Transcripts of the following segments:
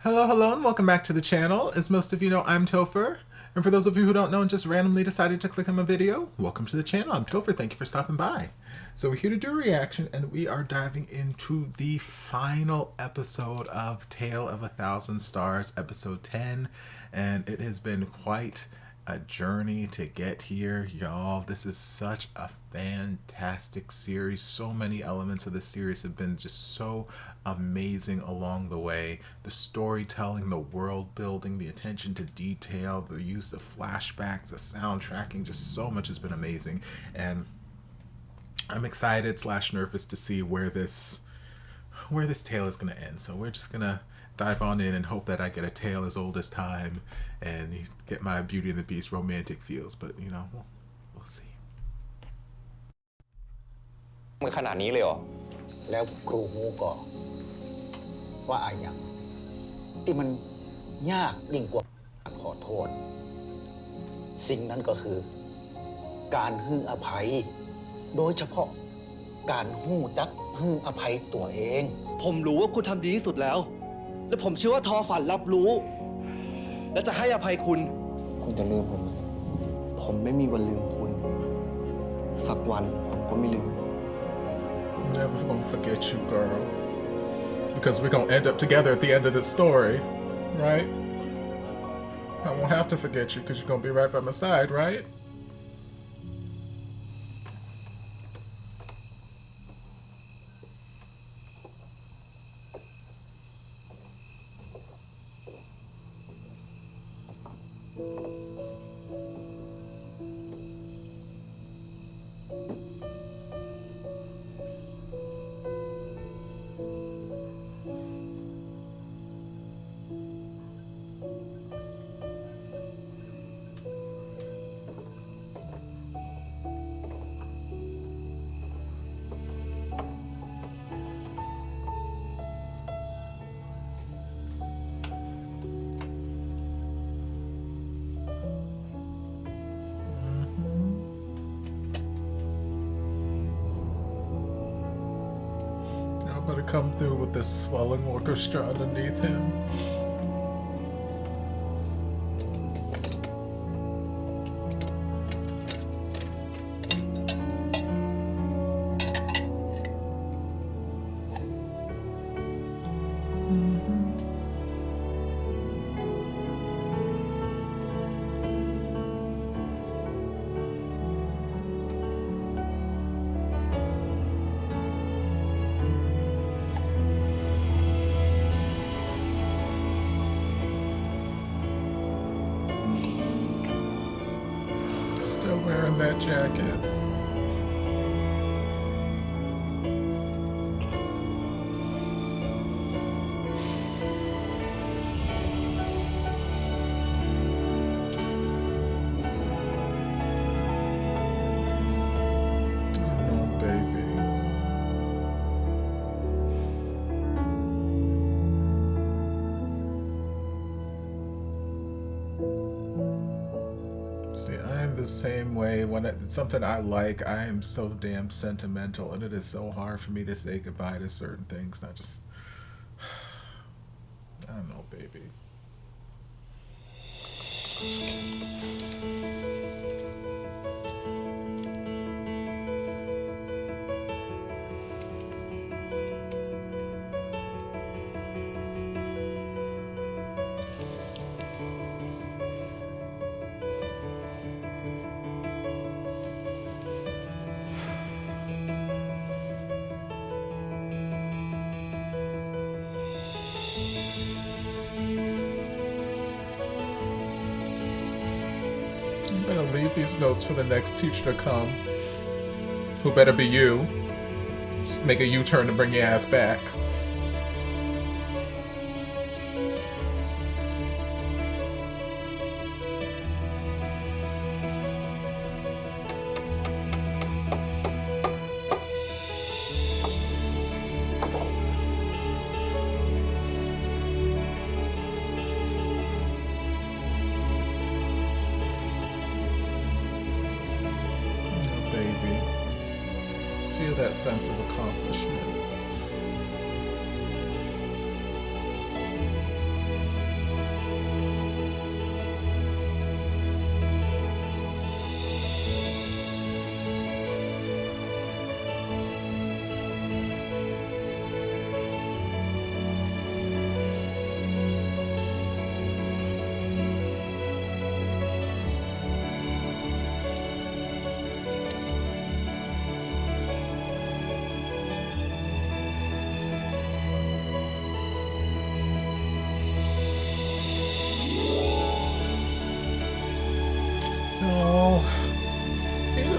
Hello, and welcome back to the channel. As most of you know, I'm Topher. And for those of you who don't know and just randomly decided to click on my video, welcome to the channel. I'm Topher. Thank you for stopping by. So we're here to do a reaction, and we are diving into the final episode of Tale of a Thousand Stars, episode 10. And it has been quite a journey to get here, y'all. This is such a fantastic series. So many elements of the series have been just so amazing along the way. The storytelling, the world building, the attention to detail, the use of flashbacks, the soundtracking, just so much has been amazing. And I'm excited / nervous to see where this tale is going to end. So we're just going to dive on in and hope that I get a tale as old as time and get my Beauty and the Beast romantic feels. But, you know, we'll see. มันขนาดนี้เลยเหรอ แล้วครูฮูก็ว่าอะไรอย่างที่มันยากยิ่งกว่าขอโทษสิ่งนั้นก็คือการให้อภัยโดยเฉพาะการหู้จักให้อภัยตัวเอง ผมรู้ว่าคุณทำดีที่สุดแล้ว และผมเชื่อว่าทอฝันรับรู้ และจะให้อภัยคุณ คุณจะลืมผมไหม ผมไม่มีวันลืมคุณ สักวันผมก็ไม่ลืม Never gonna forget you, girl. Because we're gonna end up together at the end of this story, right? I won't have to forget you because you're gonna be right by my side, right? Better come through with this swelling orchestra underneath him. Still wearing that jacket. Oh, baby. I'm the same way. When it's something I like, I am so damn sentimental, and it is so hard for me to say goodbye to certain things. I just, I don't know, baby. I'm gonna leave these notes for the next teacher to come. Who better be you. Just make a U-turn to bring your ass back. Feel that sense of accomplishment.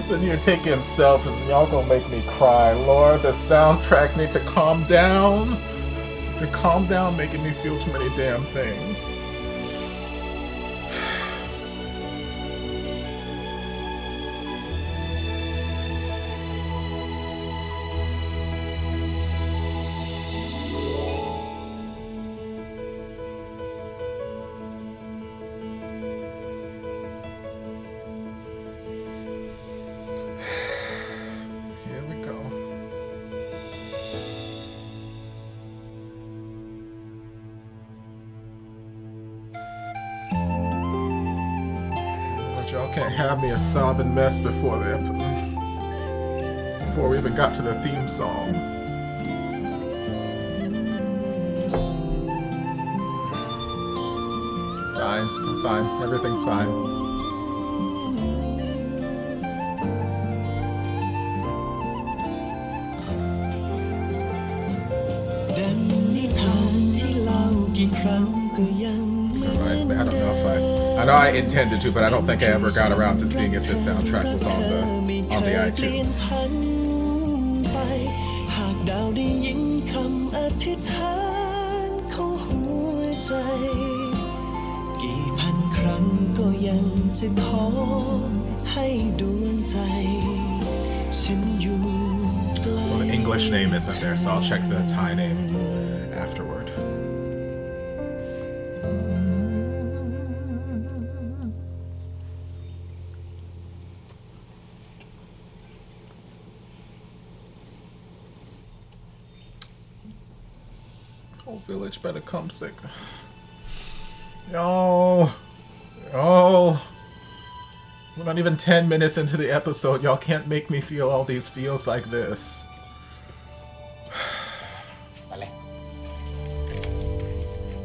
sitting here taking selfies and y'all gonna make me cry. Lord, the soundtrack need to calm down. To calm down, making me feel too many damn things. Y'all can't have me a sobbing mess before we even got to the theme song. Fine, I'm fine. Everything's fine. ดังนิทานที่เล่ากี่ครั้งก็ยังเหมือน Reminds me, I don't know if I know I intended to, but I don't think I ever got around to seeing if this soundtrack was on the iTunes. ไปหากดาวได้ยินคำอธิษฐานของหัวใจกี่พันครั้งก็ยังจะขอให้ดวงใจฉันอยู่ใกล้ Well, the English name isn't there, so I'll check the Thai name afterward. Whole village better come sick. Y'all. We're not even 10 minutes into the episode. Y'all can't make me feel all these feels like this. ไปเลย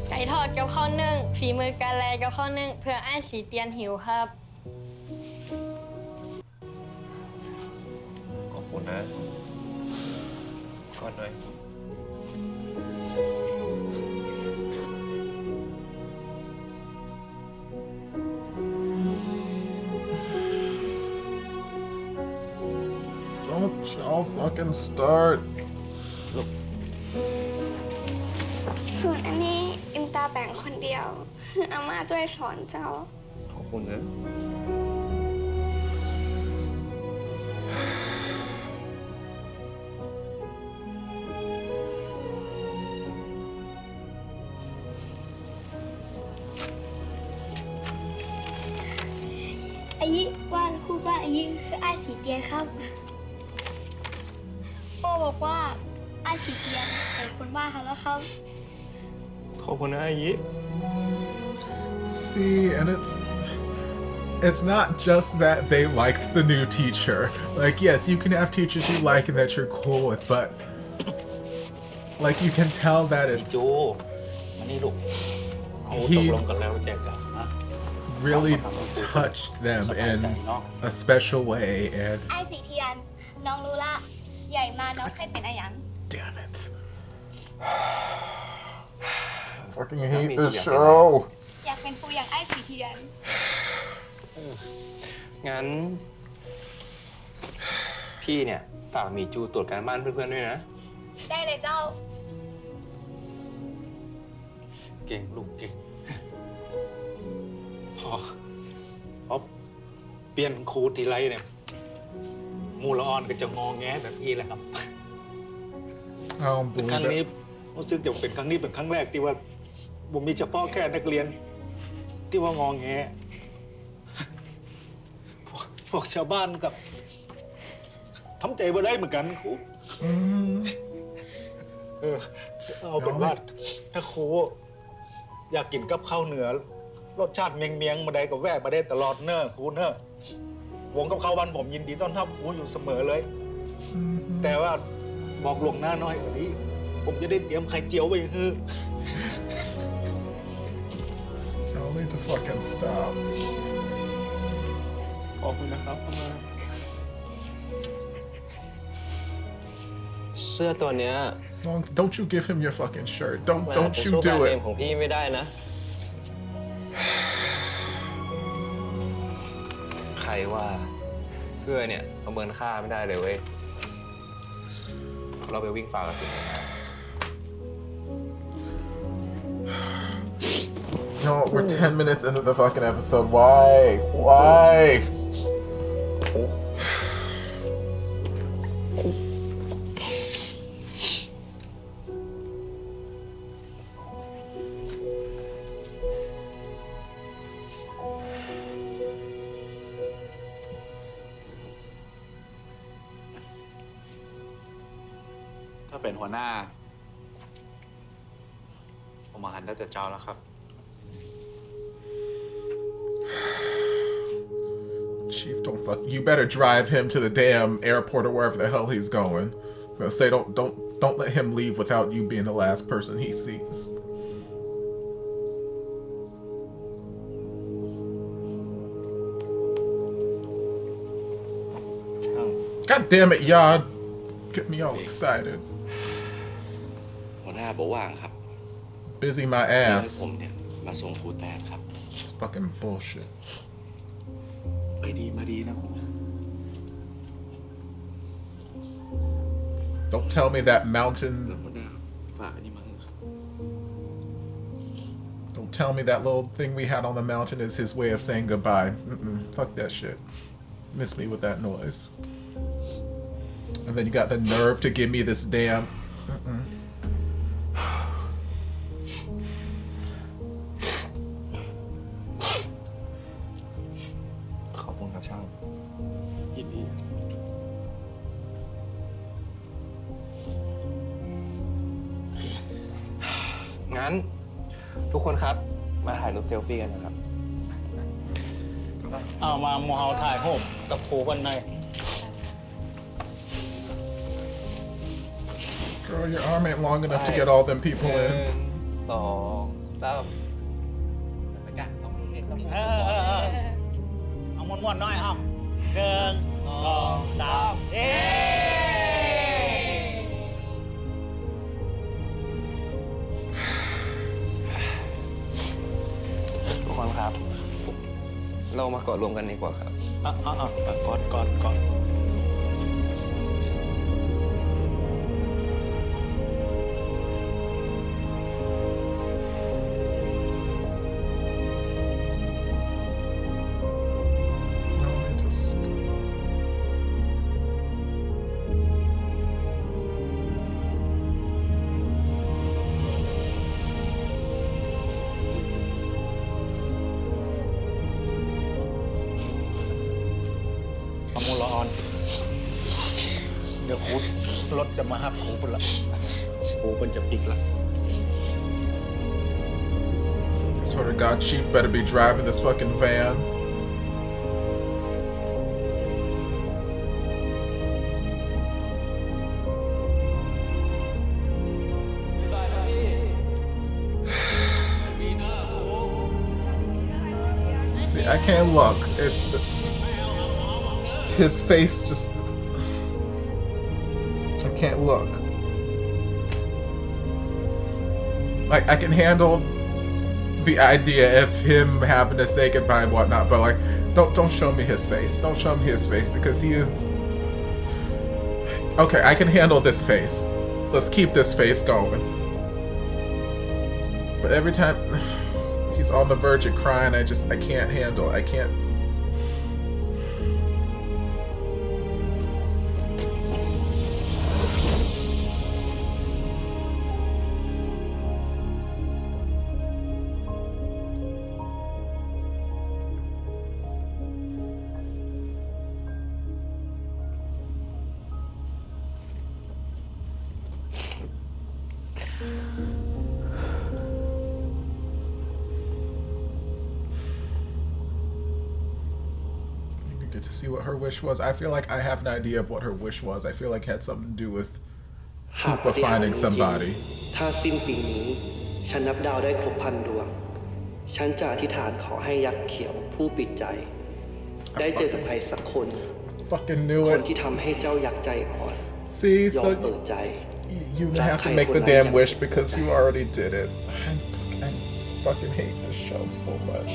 ไก่ทอดกับข้าวนึ่งฝีมือการแลกับข้าวนึ่งเพื่อไอ้ายสีเตียนหิวครับ ขอบคุณนะก่อนหน่อย Don't y'all fucking start. ส่วนอันนี้อินตาแบ่งคนเดียวอาม่าช่วยสอนเจ้า ขอบคุณนะ อายิว่าพูดว่าอายิคืออ้ายสีเตียนครับโป้บอกว่าอ้ายสีเตียนเป็นคนบ้าเขาแล้วครับ ขอบคุณนะอายิ See, and it's not just that they liked the new teacher. Like, yes, you can have teachers you like and that you're cool with, but like you can tell that it's จูมานี่ลูกเอาตกลงกันแล้วแจกกันนะ really touched them in a special way, and อ้ายสีเทียนน้องรู้ละใหญ่มาน้องเคยเป็นอะไรยัง damn it. I fucking hate this show. อยากเป็นปูอย่างอ้ายสีเทียน งั้น พี่เนี่ยฝากหมีจูตรวจการบ้านเพื่อนๆด้วยนะ ได้เลยเจ้า เก่งลูกเก่งพอเปลี่ยนครูทีไรเนี่ยมูละออนก็จะงอแงแบบนี้แหละครับ I don't ครั้ง believe นี้ it. รู้สึกจะเป็นครั้งนี้เป็นครั้งแรกที่ว่าผมมีเฉพาะแค่นักเรียน ที่ว่างอแงพวกชาวบ้านกับทำใจบ่ได้เหมือนกันครูเอาเป็นว่าถ้าครูอยากกินกับข้าวเหนือรสชาติเมียงๆมาได้ก็แวะมาได้ตลอดเนอะครูเนอะวงกับข้าวบ้านผมยินดีต้อนรับครูอยู่เสมอเลย แต่ว่าบอกลวงหน้าน้อยกว่านี้ผมจะได้เตรียมไข่เจียวไว้ฮือ Y'all need to fucking stop. ขอบคุณนะครับ เสื้อตัวเนี้ย Don't you give him your fucking shirt. มันอาจ Don't จะ you สู้แบรน do ด์เนม it. ของพี่ไม่ได้นะ ใครว่า เพื่อนเนี่ยประเมินค่าไม่ได้เลยเว้ยเราไปวิ่งฝ่ากับสิ่งนี้ No, we're 10 minutes into the fucking episode. Why? Why? If เป็นหัวหน้าผมมาหันได้แต่เจ้าแล้วครับ Chief, don't fuck. You better drive him to the damn airport or wherever the hell he's going. I'm gonna say don't let him leave without you being the last person he sees. God damn it, Yad. Get me all excited. หัวหน้าบอกว่างครับ Busy my ให้ ass. ผมเนี่ยมาส่งครูแตนครับ It's fucking bullshit. ไปดีมาดีนะผม Don't tell me that mountain. แล้วหัวหน้าฝากอันนี้มาให้ครับ Don't tell me that little thing we had on the mountain is his way of saying goodbye. Fuck that shit. Miss me with that noise. And then you got the nerve to give me this damn. ขอบคุณครับช่าง ยินดี งั้นทุกคนครับมาถ่ายรูปเซลฟี่กันนะครับ เอามาหมูเฮาถ่ายรูปกับครูกันหน่อย Girl, your arm ain't long enough to get all them people in. 2 3 เอาม้วนๆหน่อยเอา1 2 3เอ๊ ทุกคนครับ เรามากอดรวมกันดีกว่าครับ ก่อน No, it just.เอามูลออน เดี๋ยวครูรถจะมาหับครูปุ่นละครูปุ่นจะปิกละ Swear to God, Chief better be driving this fucking van. See, I can't look. It's his face just. I can't look. Like, I can handle the idea of him having to say goodbye and whatnot, but like, don't show me his face. Don't show me his face because he is. Okay, I can handle this face. Let's keep this face going. But every time he's on the verge of crying, I can't handle it. I can't. Get to see what her wish was. I feel like I have an idea of what her wish was. I feel like it had something to do with หากป Hoopa ฏิหารย์ finding จริง somebody. ถ้าสิ้นปีนี้ ฉันนับดาวได้ครบ1,000 ดวง ฉันจะอธิษฐานขอให้ยักษ์เขียวผู้ปิดใจ ได้เจอกับใครสักคน Fucking knew คน it. ที่ทำให้เจ้ายักษ์ใจอ่อน See, ยอมเปิด so ใจ you have to make the damn wish because you already did it. I fucking hate this show so much.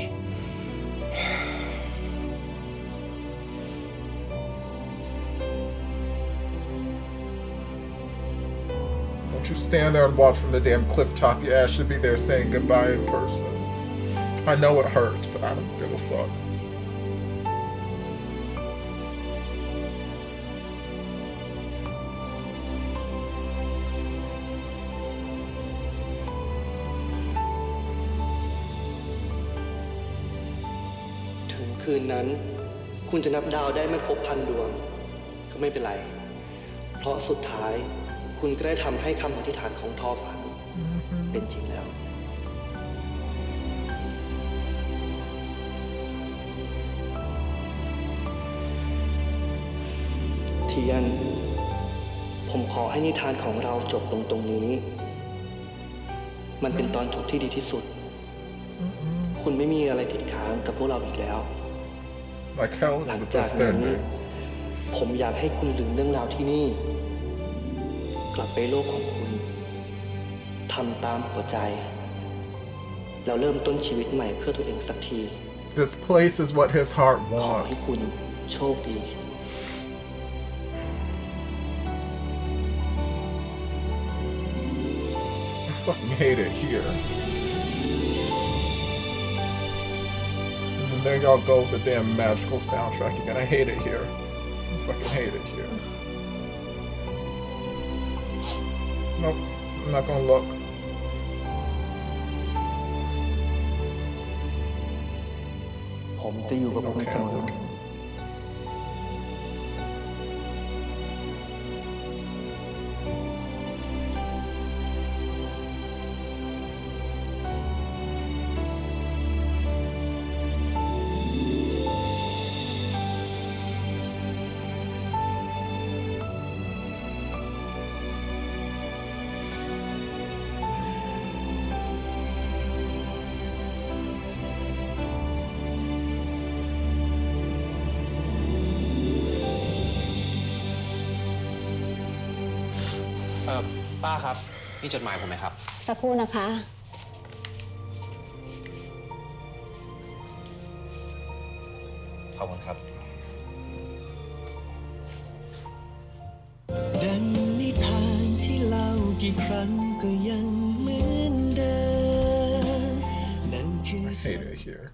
Don't you stand there and watch from the damn cliff top. Your ass should be there saying goodbye in person. I know it hurts, but I don't give a fuck.ถึงคืนนั้น คุณจะนับดาวได้ไม่ครบ1,000 ดวง ก็ไม่เป็นไร เพราะสุดท้ายคุณก็ได้ทำให้คำอธิษฐานของทอฝันเป็นจริงแล้ว เทียน ผมขอให้นิทานของเราจบลงตรงนี้ มันเป็นตอนจบที่ดีที่สุด คุณไม่มีอะไรติดค้างกับพวกเราอีกแล้ว Like hell, หลั it's ง the จาก best นั้น ending. ผมอยากให้คุณลืมเรื่องราวที่นี่ กลับไปโลกของคุณ ทำตามหัวใจ แล้วเริ่มต้นชีวิตใหม่เพื่อตัวเองสักที This place is what his heart ขอให้ wants. คุณโชคดี I fucking hate it here. And there y'all go with the damn magical soundtrack again. I hate it here. I fucking hate it here. Nope, I'm not gonna look. ผมจะอยู่กับคุณเสมอ ป้าครับนี่จดหมายผมไหมครับ สักครู่นะคะ ขอบคุณครับ ดังนิทานที่เล่ากี่ครั้งก็ยังเหมือนเดิมนั่นคือ I hate it here.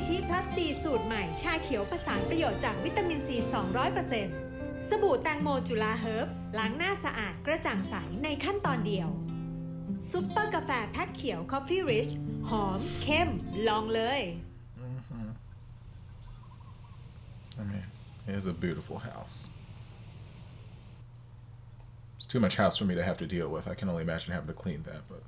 ชีพลัสซีสูตรใหม่ชาเขียวผสานประโยชน์จากวิตามินซี 200% สบู่แตงโมจุฬาเฮิร์บล้างหน้าสะอาดกระจ่างใสในขั้นตอนเดียวซุปเปอร์กาแฟแพ็คเขียว Coffee Rich หอมเข้มลองเลย I mean, it is a beautiful house. It's too much house for me to have to deal with. I can only imagine having to clean that, but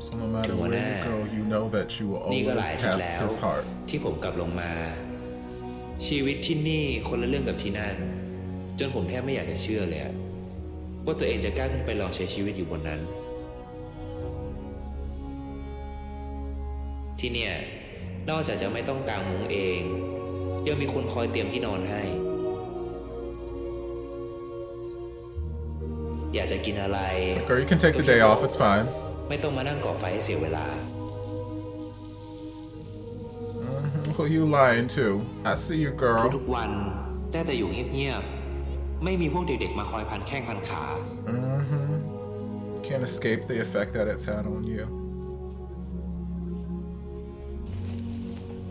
so no matter where you go, you know that you will นี่ก็ห always ลายอาทิต have ย์แล้ว his heart. ที่ผมกลับลงมา ชีวิตที่นี่คนละเรื่องกับที่นั่น จนผมแทบไม่อยากจะเชื่อเลยว่าตัวเองจะกล้าขึ้นไปลองใช้ชีวิตอยู่บนนั้น ที่เนี่ยนอกจากจะไม่ต้องกางมุ้งเองยังมีคนคอยเตรียมที่นอนให้ อยากจะกินอะไร Girl, you can take the day off. It's fine. ไม่ต้องมานั่งก่อไฟให้เสียเวลา Who you lying to? I see you, girl. ทุกวันได้แต่อยู่เงียบๆไม่มีพวกเด็กๆมาคอยพันแข้งพันขา Can't escape the effect that it's had on you.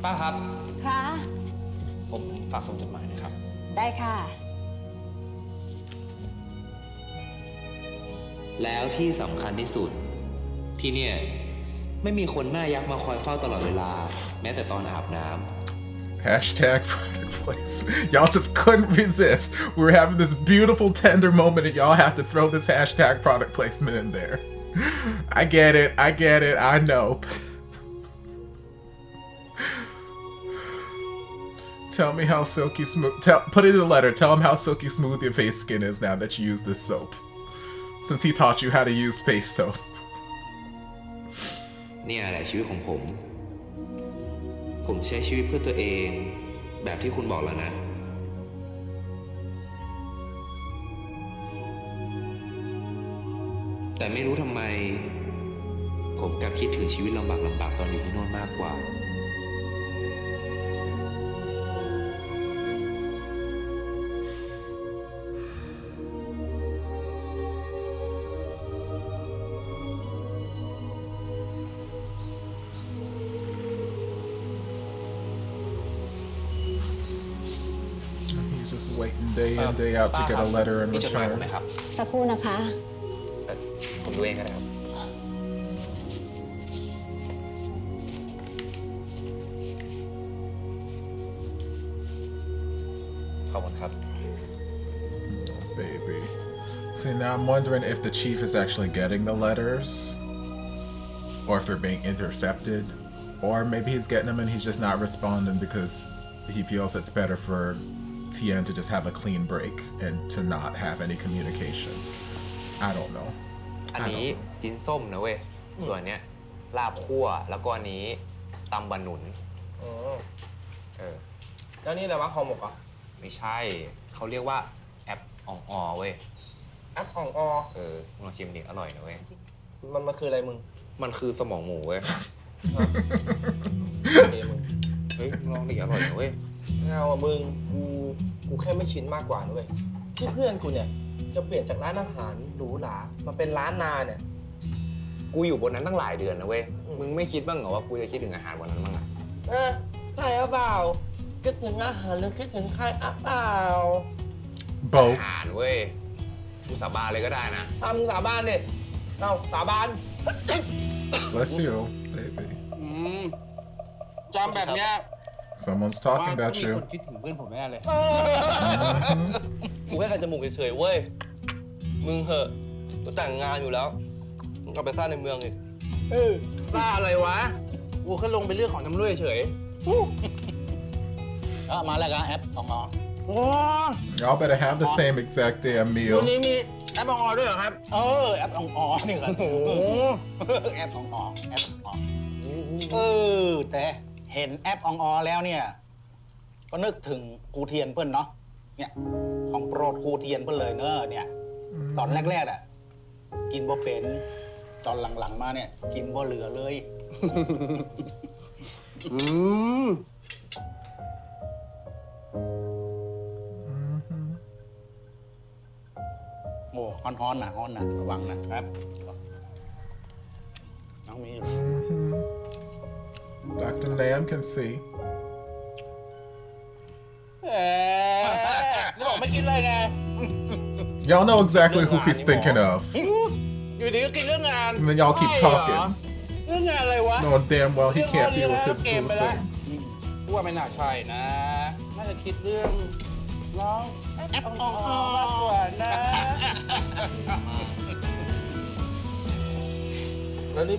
ป้าครับ ค่ะ ผมฝากส่งจดหมายนะครับ ได้ค่ะ แล้วที่สำคัญที่สุดที่เนี่ยไม่มีคนหน้ายักษ์มาคอยเฝ้าตลอดเวลาแม้แต่ตอนอาบน้ำ Hashtag product placement. Y'all just couldn't resist. We were having this beautiful, tender moment, and y'all have to throw this hashtag product placement in there. I get it. I get it. I know. Tell me how silky smooth. Put it in the letter. Tell him how silky smooth your face skin is now that you use this soap. Since he taught you how to use face soap. เนี่ยแหละชีวิตของผม ผมใช้ชีวิตเพื่อตัวเองแบบที่คุณบอกแล้วนะแต่ไม่รู้ทำไมผมกลับคิดถึงชีวิตลำบากตอนอยู่ที่โน่นมากกว่า He's just waiting day in day out to get a letter in มีจดหมายผม return. ไหมครับ สักครู่นะคะ ผมดูเองก็ได้ครับขอบคุณครับ Baby. See, now I'm wondering if the chief is actually getting the letters, or if they're being intercepted, or maybe he's getting them and he's just not responding because he feels it's better for Tien to just have a clean break and to not have any communication. I don't know. อันนี้จิ้นส้มนะเว้ย ส่วนเนี้ยลาบคั่ว แล้วก็อันนี้ตำบะหนุนแล้วนี่อะไรวะห่อหมกอ่ะ ไม่ใช่ เขาเรียกว่าแอปอ่องออเว้ย แอปอ่องออ มึงลองชิมดิอร่อยนะเว้ย มันคืออะไรมึง มันคือสมองหมูเว้ย เฮ้ยมึงลองดิอร่อยนะเว้ย ไม่เอาอ่ะมึงกูแค่ไม่ชินมากกว่านะเว้ยที่เพื่อนกูเนี่ยจะเปลี่ยนจากร้านอาหารหรูหรามาเป็นร้านนาเนี่ย กูอยู่บนนั้นตั้งหลายเดือนนะเว้ย มึงไม่คิดบ้างเหรอว่ากูจะคิดถึงอาหารวันนั้นบ้างอะ ใช่หรือเปล่าคิดถึงอาหารหรือคิดถึงใครเปล่า Both. อาหารเว้ย กูสาบานเลยก็ได้นะ ทำสาบานเนี่ยเอาสาบาน Bless you, baby. จำแบบเนี้ย Someone's talking about มี you. คนคิดถึงเพื่อนผมแน่เลย กูแค่ขัดจมูกเฉยๆเว้ย มึงเหอะตัวแต่งงานอยู่แล้ว มึงเอาไปสร้างในเมืองอีก ซ่าอะไรวะ กูแค่ลงไปเรื่องของจำรวยเฉย มาแล้วกันแอปอองอ โอ้ Y'all better have the same exact damn วัน meal. นี้มีแอปบางออด้วยเหรอครับ แอปอองอนี่กันแอปอองอแอปอองแต่เห็นแอปอองอแล้วเนี่ย ก็นึกถึงครูเทียนเพื่อนเนาะ เนี่ย ของโปรดครูเทียนเพื่อนเลยเนอะเนี่ย ตอนแรกๆอ่ะ กินบ่เป็น ตอนหลังๆมาเนี่ย กินบ่เหลือเลย โอ้ฮ้อนๆนะฮ้อนนะระวังนะครับน้องมี Dr. Lam can see. นี่บอกไม่กินเลยไง Y'all know exactly who he's thinking of. อยู่ดีก็กินเรื่องงาน And then y'all keep ใช่เหรอ talking. เรื่องงานอะไรวะ Knowing damn well he can't deal with his เกม boo ไปแล้ว thing. กูว่าไม่น่าใช่นะ น่าจะคิดเรื่องร้องแอปของมากกว่านะ แล้วนี่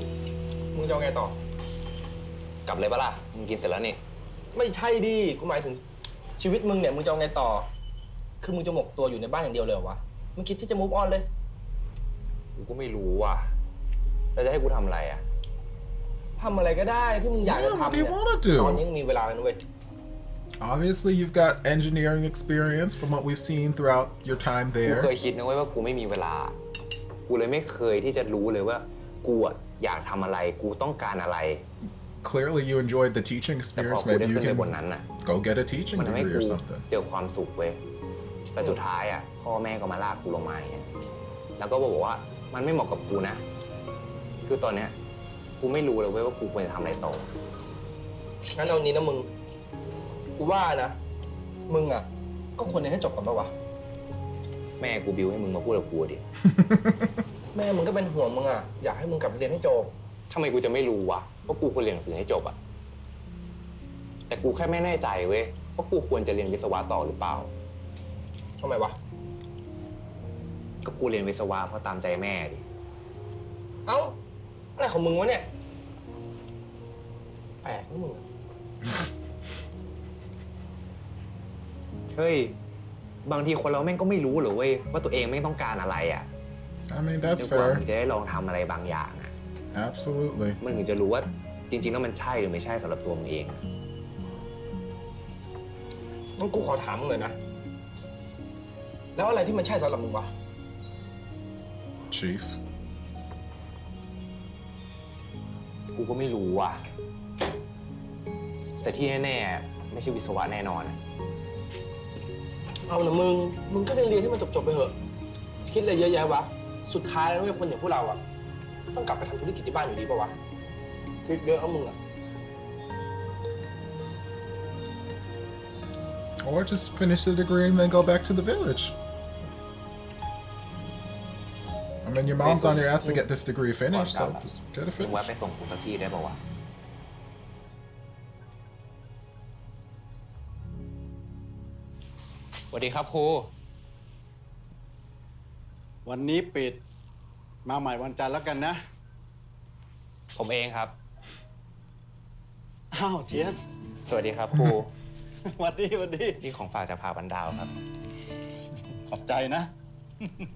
มึงจะเอาไงต่อ กลับเลยปะล่ะ มึงกินเสร็จแล้วนี่ ไม่ใช่ดิ กูหมายถึงชีวิตมึงเนี่ย มึงจะเอาไงต่อ คือมึงจะหมกตัวอยู่ในบ้านอย่างเดียวเลยเหรอวะ มึงคิดที่จะ move on เลย กูก็ไม่รู้ว่ะ แล้วจะให้กูทำอะไรอ่ะ ทำอะไรก็ได้ที่มึงอยากจะ Yeah, what ทำ do เนี่ you ย wanna do? ตอนนี้ยังมีเวลาเลยนะเว้ย Obviously, you've got engineering experience from what we've seen throughout your time กู there. เคยคิดนะเว้ยว่ากูไม่มีเวลา กูเลยไม่เคยที่จะรู้เลยว่ากูอะอยากทำอะไร กูต้องการอะไร Clearly, you enjoyed the teaching แต่พอ experience. กูได้ Maybe you ขึ้นไปบน can นั้นน่ะ go get a teaching มันทำให้ degree กู or something. เจอความสุขเว้ย แต่สุดท้ายอ่ะพ่อแม่ก็มาลากกูลงมาอย่างเงี้ยแล้วก็บอกว่ามันไม่เหมาะกับกูนะ คือตอนเนี้ยกูไม่รู้เลยเว้ยว่ากูควรจะทำอะไรต่อ งั้นเอานี้นะมึง กูว่านะ มึงอ่ะ ก็ควรเรียนให้จบก่อนปะวะ แม่กูบิวให้มึงมาพูดกับกูดิ แม่มึงก็เป็นห่วงมึงอ่ะ อยากให้มึงกลับไปเรียนให้จบ ทำไมกูจะไม่รู้วะว่ากูควรเรียนหนังสือให้จบอะแต่กูแค่ไม่แน่ใจเว้ยว่ากูควรจะเรียนวิศวะต่อหรือเปล่า ทำไมวะ ก็กูเรียนวิศวะเพราะตามใจแม่ดิ เอ้า อะไรของมึงวะเนี่ย แปลกนะมึงอะ เฮ้ย บางทีคนเราแม่งก็ไม่รู้เหรอเว้ยว่าตัวเองไม่ต้องการอะไรอ่ะ I mean, that's เดี๋ยวกว่า fair. มึงจะได้ลองทำอะไรบางอย่างอ่ะ Absolutely. มึงถึงจะรู้ว่าจริงๆแล้วมันใช่หรือไม่ใช่สำหรับตัวมึงเองงั้นกูขอถามมึงเลยนะแล้วอะไรที่มันใช่สำหรับมึงวะ Chief. กูก็ไม่รู้อ่ะแต่ที่แน่ๆไม่ใช่วิศวะแน่นอน เอานะมึงก็เรียนที่มันจบไปเถอะคิดอะไรเยอะแยะวะสุดท้ายแล้วไอ้คนอย่างพวกเราอะต้องกลับไปทำธุรกิจที่บ้านอยู่ดีป่าวะคิดเยอะเอามึงอะ Or just finish the degree and then go back to the village. I mean, your mom's on your ass to get this degree finished, so just get it มึงแวะ finished. ไปส่งกูสักทีได้ป่าวะสวัสดีครับครู วันนี้ปิดมาใหม่วันจันทร์แล้วกันนะ ผมเองครับ อ้าวเทียน สวัสดีครับครู วันดี นี่ของฝากจากผ่าบันดาวครับ ขอบใจนะ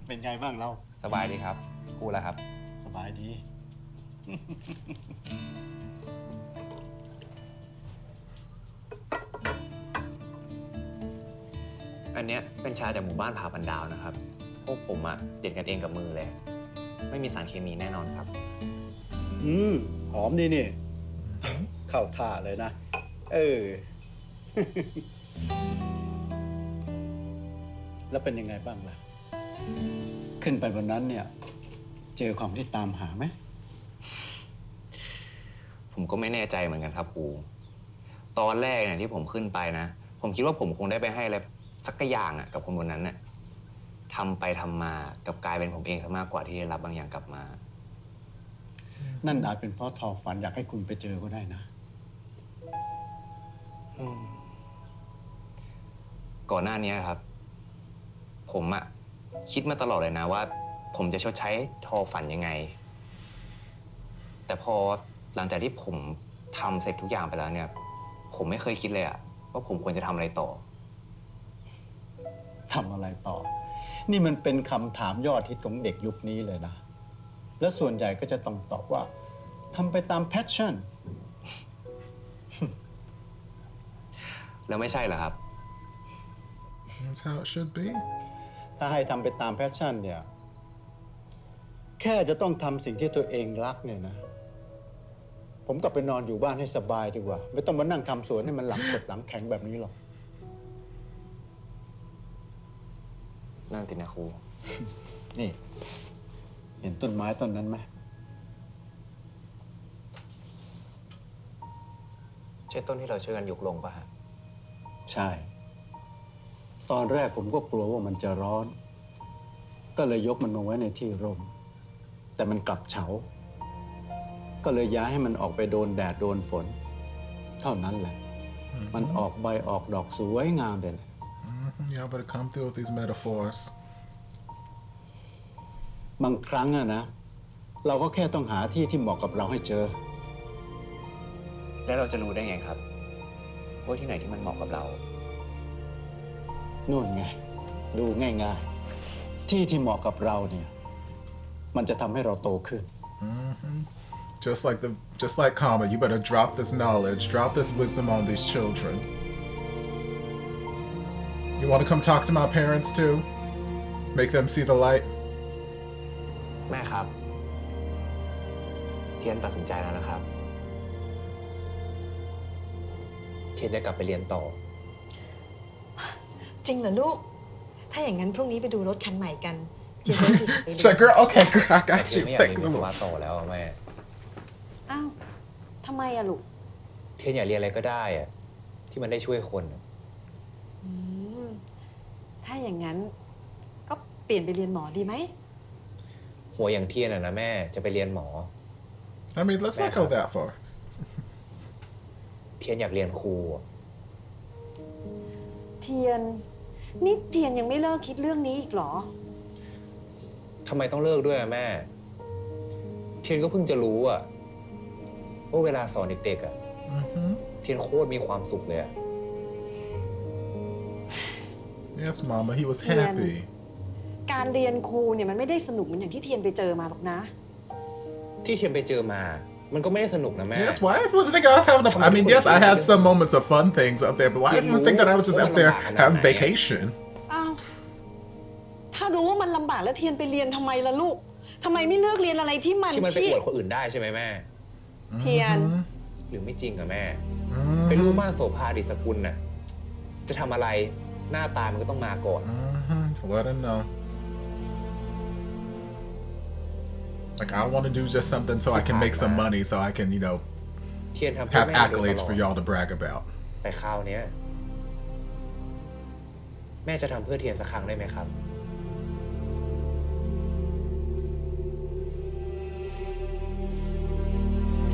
เป็นไงบ้างเรา สบายดีครับครูแล้วครับ สบายดี อันเนี้ยเป็นชาจากหมู่บ้านผ่าบันดาวนะครับ พวกผมอะเด็ดกันเองกับมือเลย ไม่มีสารเคมีแน่นอนครับ หอมดีนี่ เข้าท่าเลยนะ แล้วเป็นยังไงบ้างล่ะ ขึ้นไปวันนั้นเนี่ย เจอของที่ตามหาไหม ผมก็ไม่แน่ใจเหมือนกันครับครูตอนแรกเนี่ยที่ผมขึ้นไปนะ ผมคิดว่าผมคงได้ไปให้อะไรสักอย่างอะกับคนคนนั้นน่ะทำไปทำมากับกลายเป็นผมเองซะมากกว่าที่ได้รับบางอย่างกลับมา นั่นอาจเป็นเพราะทอฝันอยากให้คุณไปเจอก็ได้นะ ก่อนหน้านี้ครับ ผมอะคิดมาตลอดเลยนะว่า ผมจะชดใช้ทอฝันยังไง แต่พอหลังจากที่ผมทำเสร็จทุกอย่างไปแล้วเนี่ย ผมไม่เคยคิดเลยอะว่าผมควรจะทำอะไรต่อ ทำอะไรต่อ นี่มันเป็นคำถามยอดฮิตของเด็กยุคนี้เลยนะ และส่วนใหญ่ก็จะต้องตอบว่าทำไปตาม passion แล้วไม่ใช่เหรอครับ That's how it should be. ถ้าให้ทำไปตาม passion เนี่ย แค่จะต้องทำสิ่งที่ตัวเองรักเนี่ยนะ ผมกลับไปนอนอยู่บ้านให้สบายดีกว่า ไม่ต้องมานั่งทำสวนให้มันหลังกดหลังแข็งแบบนี้หรอก นั่นตินะครู นี่ เห็นต้นไม้ต้นนั้นไหม ใช่ต้นที่เราช่วยกันยกลงป่ะฮะ ใช่ ตอนแรกผมก็กลัวว่ามันจะร้อน ก็เลยยกมันมาไว้ในที่ร่ม แต่มันกลับเฉา ก็เลยย้ายให้มันออกไปโดนแดดโดนฝน เท่านั้นแหละ มันออกใบออกดอกสวยงามเลย Y'all better come through with these metaphors. บางครั้งอะนะ เราก็แค่ต้องหาที่ที่เหมาะกับเราให้เจอ แล้วเราจะรู้ได้ไงครับว่าที่ไหนที่มันเหมาะกับเรา นู่นไง ดูง่ายๆ ที่ที่เหมาะกับเราเนี่ย มันจะทำให้เราโตขึ้น Just like Karma, you better drop this knowledge, drop this wisdom on these children. You want to come talk to my parents too? Make them see the light? แม่ครับ เทียนตัดสินใจแล้วนะครับ เทียนจะกลับไปเรียนต่อ จริงเหรอลูก ถ้าอย่างนั้นพรุ่งนี้ไปดูรถคันใหม่กันเทียนจะได้ไปเรียน She's like, girl, okay, girl, I แต่ got เทียน you. ไม่อยาก Take เรียน the วิศวะต่อแล้วแม่ อ้าวทำไมอะลูก เทียนอยากเรียนอะไรก็ได้อะที่มันได้ช่วยคน ถ้าอย่างนั้นก็เปลี่ยนไปเรียนหมอดีไหม หัวอย่างเทียนอะนะแม่จะไปเรียนหมอ I mean, let's not go that far. เทียนอยากเรียนครูอะ เทียน นี่เทียนยังไม่เลิกคิดเรื่องนี้อีกเหรอ ทำไมต้องเลิกด้วยอะแม่ เทียนก็เพิ่งจะรู้อะว่าเวลาสอนเด็กๆอะเทียนโคตรมีความสุขเลยอะ Yes, Mama, he was happy. การเรียนครูเนี่ยมันไม่ได้สนุกเหมือนอย่างที่เทียนไปเจอมาหรอกนะ เที ที่เทียนไปเจอมามันก็ไม่ได้สนุกนะแม่ Yes, why everyone think I was having I mean, yes, I had some moments of fun things up there, but why everyone think that I was just up there having vacation? อ้าวถ้ารู้ว่ามันลำบากแล้วเทียนไปเรียนทำไมล่ะลูกทำไมไม่เลือกเรียนอะไรที่มัน ที่มันไปอวดคนอื่นได้ใช่ไหมแม่ เทียน หรือไม่จริงอะแม่เป็นลูกบ้านโสภาดิสกุลน่ะจะทำอะไรหน้าตามันก็ต้องมาก่อน Let him know. Like, I want to do just something so I can make some money, so I can, you know, เทียนทำ have accolades for y'all to brag about. แต่คราวเนี้ยแม่จะทำเพื่อเทียนสักครั้งได้ไหมครับ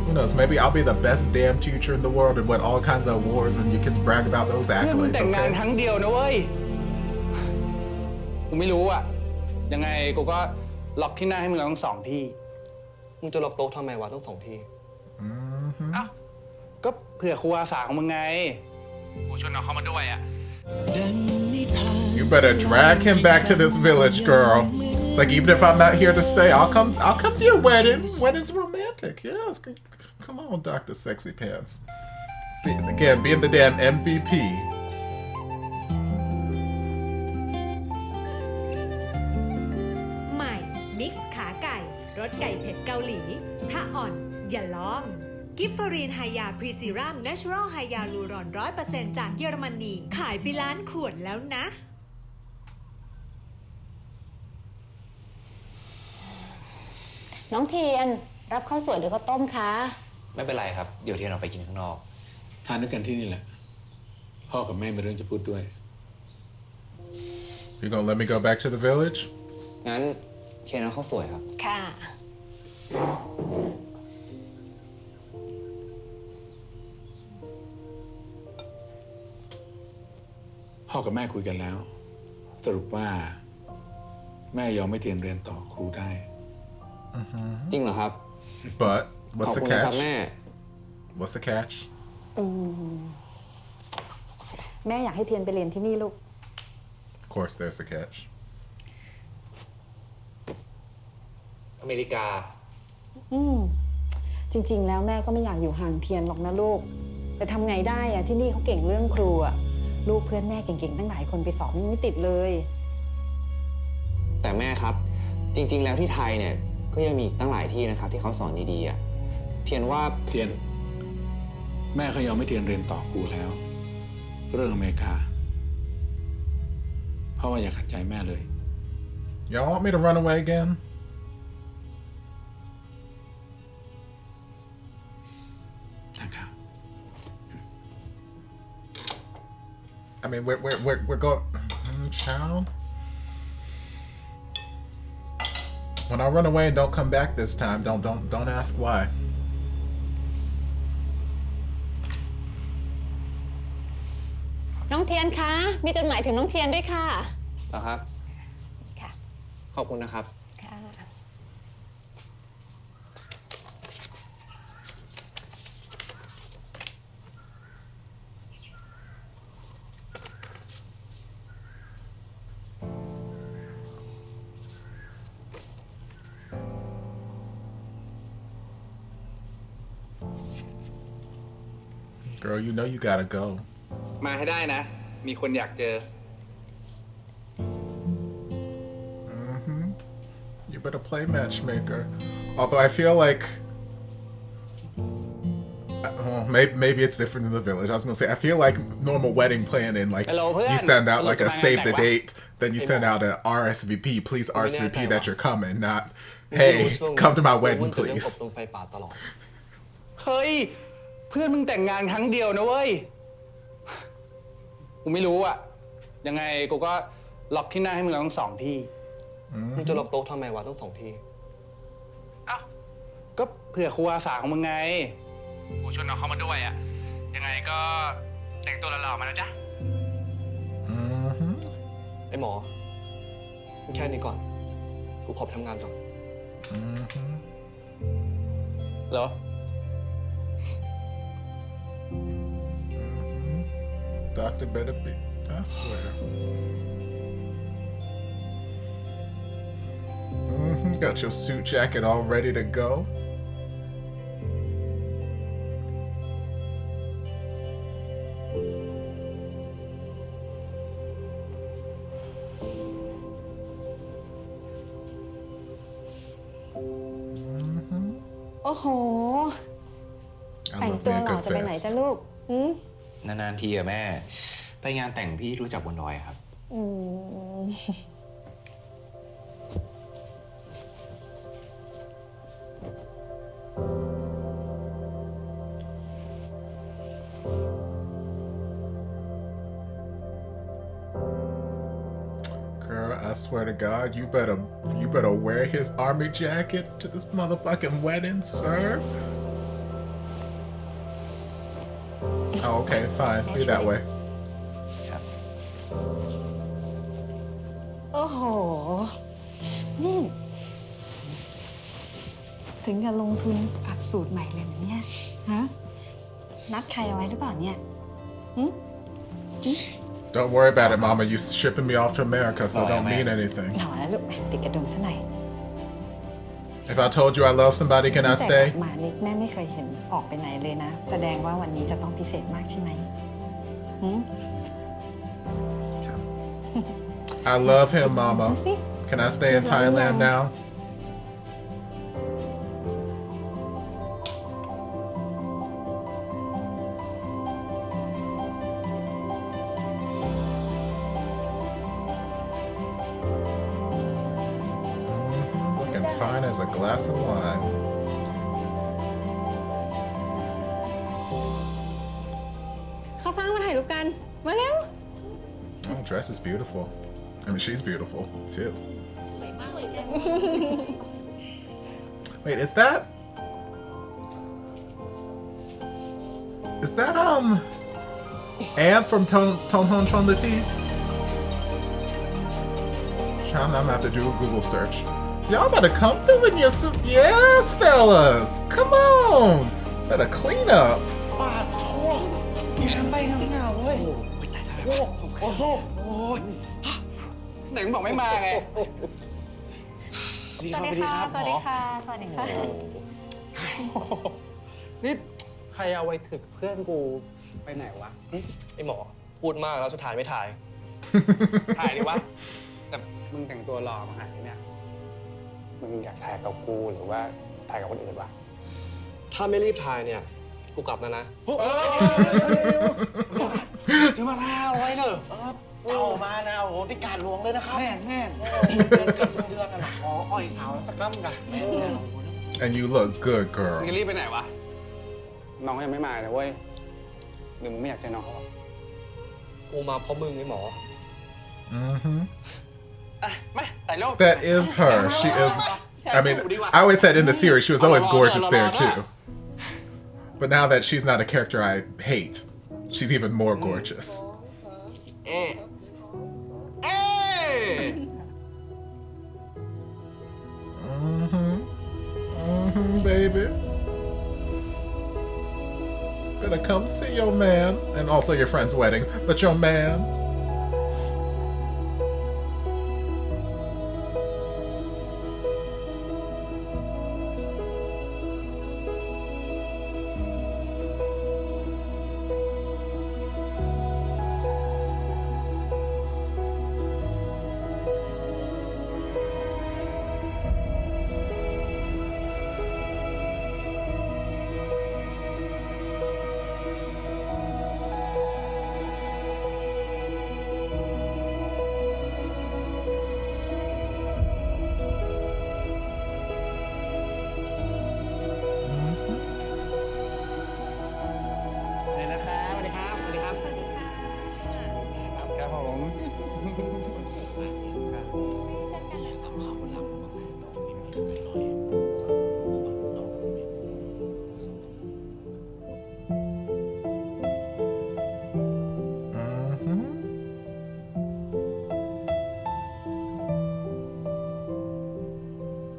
Who knows? Maybe I'll be the best damn teacher in the world and win all kinds of awards, and you can brag about those เพื่อนมึง accolades. แต่งงาน Okay? ครั้งเดียวนะเว้ย กูไม่รู้อะยังไงกูก็ล็อกที่หน้าให้มึงแล้วทั้ง2 ที่ มึงจะล็อกโต๊ะทำไมวะต้อง2 ที่ เอ้าก็เผื่อครูอาสาของมึงไง กูชวนน้องเขามาด้วยอะ You better drag him back to this village, girl. It's like, even if I'm not here to stay, I'll come to your wedding. Wedding's romantic. Yes. Come on, DrSexy Pants. Again, being the damn MVP. ใหม่ มิกซ์ขาไก่รสไก่เผ็ดเกาหลี ถ้าอ่อน อย่าลอง กิฟฟรีนไฮยาพรีซีรัมเนเชอรัลไฮยาลูรอน 100% จากเยอรมนี ขายไปล้านขวดแล้วนะ น้องเทียนรับข้าวสวยหรือข้าวต้มคะ ไม่เป็นไรครับ เดี๋ยวเทียนออกไปกินข้างนอก ทานด้วยกันที่นี่แหละ พ่อกับแม่มีเรื่องจะพูดด้วย You gonna let me go back to the village? งั้นเทียนเอาข้าวสวยครับ ค่ะ พ่อกับแม่คุยกันแล้ว สรุปว่า แม่ยอมไม่เทียนเรียนต่อครูได้ จริงเหรอครับ But ข what's อบ the คุณนะครับ catch? แม่ What's the catch? แม่อยากให้เทียนไปเรียนที่นี่ลูก Of course, there's the catch. อเมริกา จริงๆแล้วแม่ก็ไม่อยากอยู่ห่างเทียนหรอกนะลูก แต่ทำไงได้อะที่นี่เขาเก่งเรื่องครูอะลูกเพื่อนแม่เก่งๆตั้งหลายคนไปสอบยังไม่ติดเลย แต่แม่ครับ จริง ๆ แล้วที่ไทยเนี่ยก็ยังมีอีกตั้งหลายที่นะครับที่เขาสอนดีๆอ่ะเทียนว่า เทียน แม่เขายอมไม่เทียนเรียนต่อครูแล้ว เรื่องอเมริกาพ่อว่าอย่าขัดใจแม่เลย Y'all want me to run away again? I mean, we're going, child. When I run away and don't come back this time, don't ask why. น้องเทียนคะ มีจดหมายถึงน้องเทียนด้วยค่ะ เหรอครับ ค่ะ ขอบคุณนะครับ ค่ะ Girl, you know you gotta go. มาให้ได้นะ มีคนอยากเจอ You better play matchmaker. Although I feel like, well, maybe it's different in the village. I was gonna say I feel like normal wedding planning, like Hello, you send out like a save the Hello, date, then you send out a RSVP, please RSVP that you're coming, not hey, come to my wedding, please. ตรงไฟป่าตลอด เฮ้ย เพื่อนมึงแต่งงานครั้งเดียวนะเว้ย กูไม่รู้อะยังไงกูก็ล็อกที่หน้าให้มึงแล้วทั้ง2 ที่ มึงจะล็อกโต๊ะทำไมวะต้อง2 ที่ เอ้าก็เผื่อครูอาสาของมึงไง กูชวนน้องเขามาด้วยอะยังไงก็แต่งตัวหล่อๆมานะจ๊ะ ไอ้หมอมึงแค่นี้ก่อน กูขอไปทำงานก่อน เหรอ Doctor better be, I swear. Got your suit jacket all ready to go. โอ้โห แต่งตัวหล่อจะไปไหนจ้ะลูกนานๆทีอะแม่ ไปงานแต่งพี่รู้จักบนดอยครับ Girl, I swear to God, you better wear his army jacket to this motherfucking wedding, sir. Oh, okay, fine. Be that way. โอ้โห นี่ ถึงจะลงทุนตัดสูตรใหม่เลยนะเนี่ย ฮะ นัดใครเอาไว้หรือเปล่าเนี่ย Don't worry about it, Mama. You shipping me off to America, so it don't mean anything. หน่อยนะลูกติดกระดุมเท่าไหร่ If I told you I love somebody, can I แต่ stay? มานี่แม่ไม่เคยเห็นออกไปไหนเลยนะ แสดงว่าวันนี้จะต้องพิเศษมากใช่ไหม I love him, Mama. Can I stay in Thailand now? Looking fine as a glass of wine. เข้าฟังมาถ่ายรูปกัน มาเร็ว Oh, dress is beautiful. I mean, she's beautiful too. Wait, is that Amp from Tone Hon Chon the T? I'm gonna have to do a Google search. Y'all better come fill in your suits. Yes, fellas. Come on. Better clean up. ปาดท้องมีแชมป์ไปเงาๆเว้ยโอ้โหไหนมึงบอกไม่มาไง สวัสดีค่ะ สวัสดีค่ะ สวัสดีค่ะ นี่ใครเอาไว้ถึกเพื่อนกูไปไหนวะ ไอหมอ พูดมากแล้วสุดท้ายไม่ถ่าย ถ่ายดิวะ แต่มึงแต่งตัวหล่อมาหาเนี่ย มึงอยากถ่ายกับกูหรือว่าถ่ายกับคนอื่นวะ ถ้าไม่รีบถ่ายเนี่ย กูกลับแล้วนะ ถือมาท่าไว้เนอะเจ้ามานะโอ้โหที่การหลวงเลยนะครับแม่เดือนน่ะนะขออ้อยสาวสักตั้มกัน And you look good, girl. มึงรีบไปไหนวะ น้องยังไม่มาเลยเว้ยหรือมึงไม่อยากเจอน้องเขา กูมาเพราะมึงไอหมอ ไม่ถ่ายรูป That is her. She is. I mean, I always said in the series she was always gorgeous there too. But now that she's not a character I hate, she's even more gorgeous. Baby. Better come see your man, and also your friend's wedding, but your man.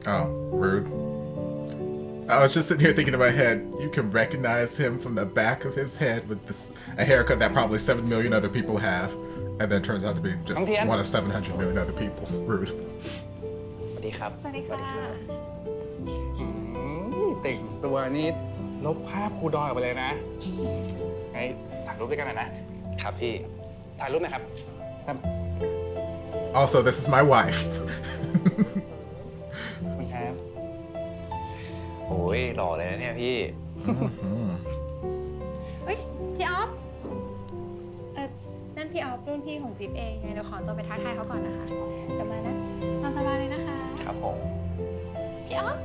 Oh, rude. I was just sitting here thinking in my head, you can recognize him from the back of his head with a haircut that probably 7 million other people have, and then turns out to be just one of 700 million other people. Rude. สวัสดีครับ สวัสดีค่ะ ติ่งตัวนี้ลบภาพครูดอยออกไปเลยนะ ไงถ่ายรูปด้วยกันหน่อยนะ ครับพี่ ถ่ายรูปหน่อยครับ Also, this is my wife. คุณครับ โอ้ย ยหล่อเลยนะเนี่ยพี่ เฮ้ยพี่ออฟนั่นพี่ออฟรุ่นพี่ของจิ๊บเองไงเดี๋ยวขอตัวไปทักทายเขาก่อนนะคะเดี๋ยวมานะตามสบายเลยนะคะ ครับผม พี่ออฟ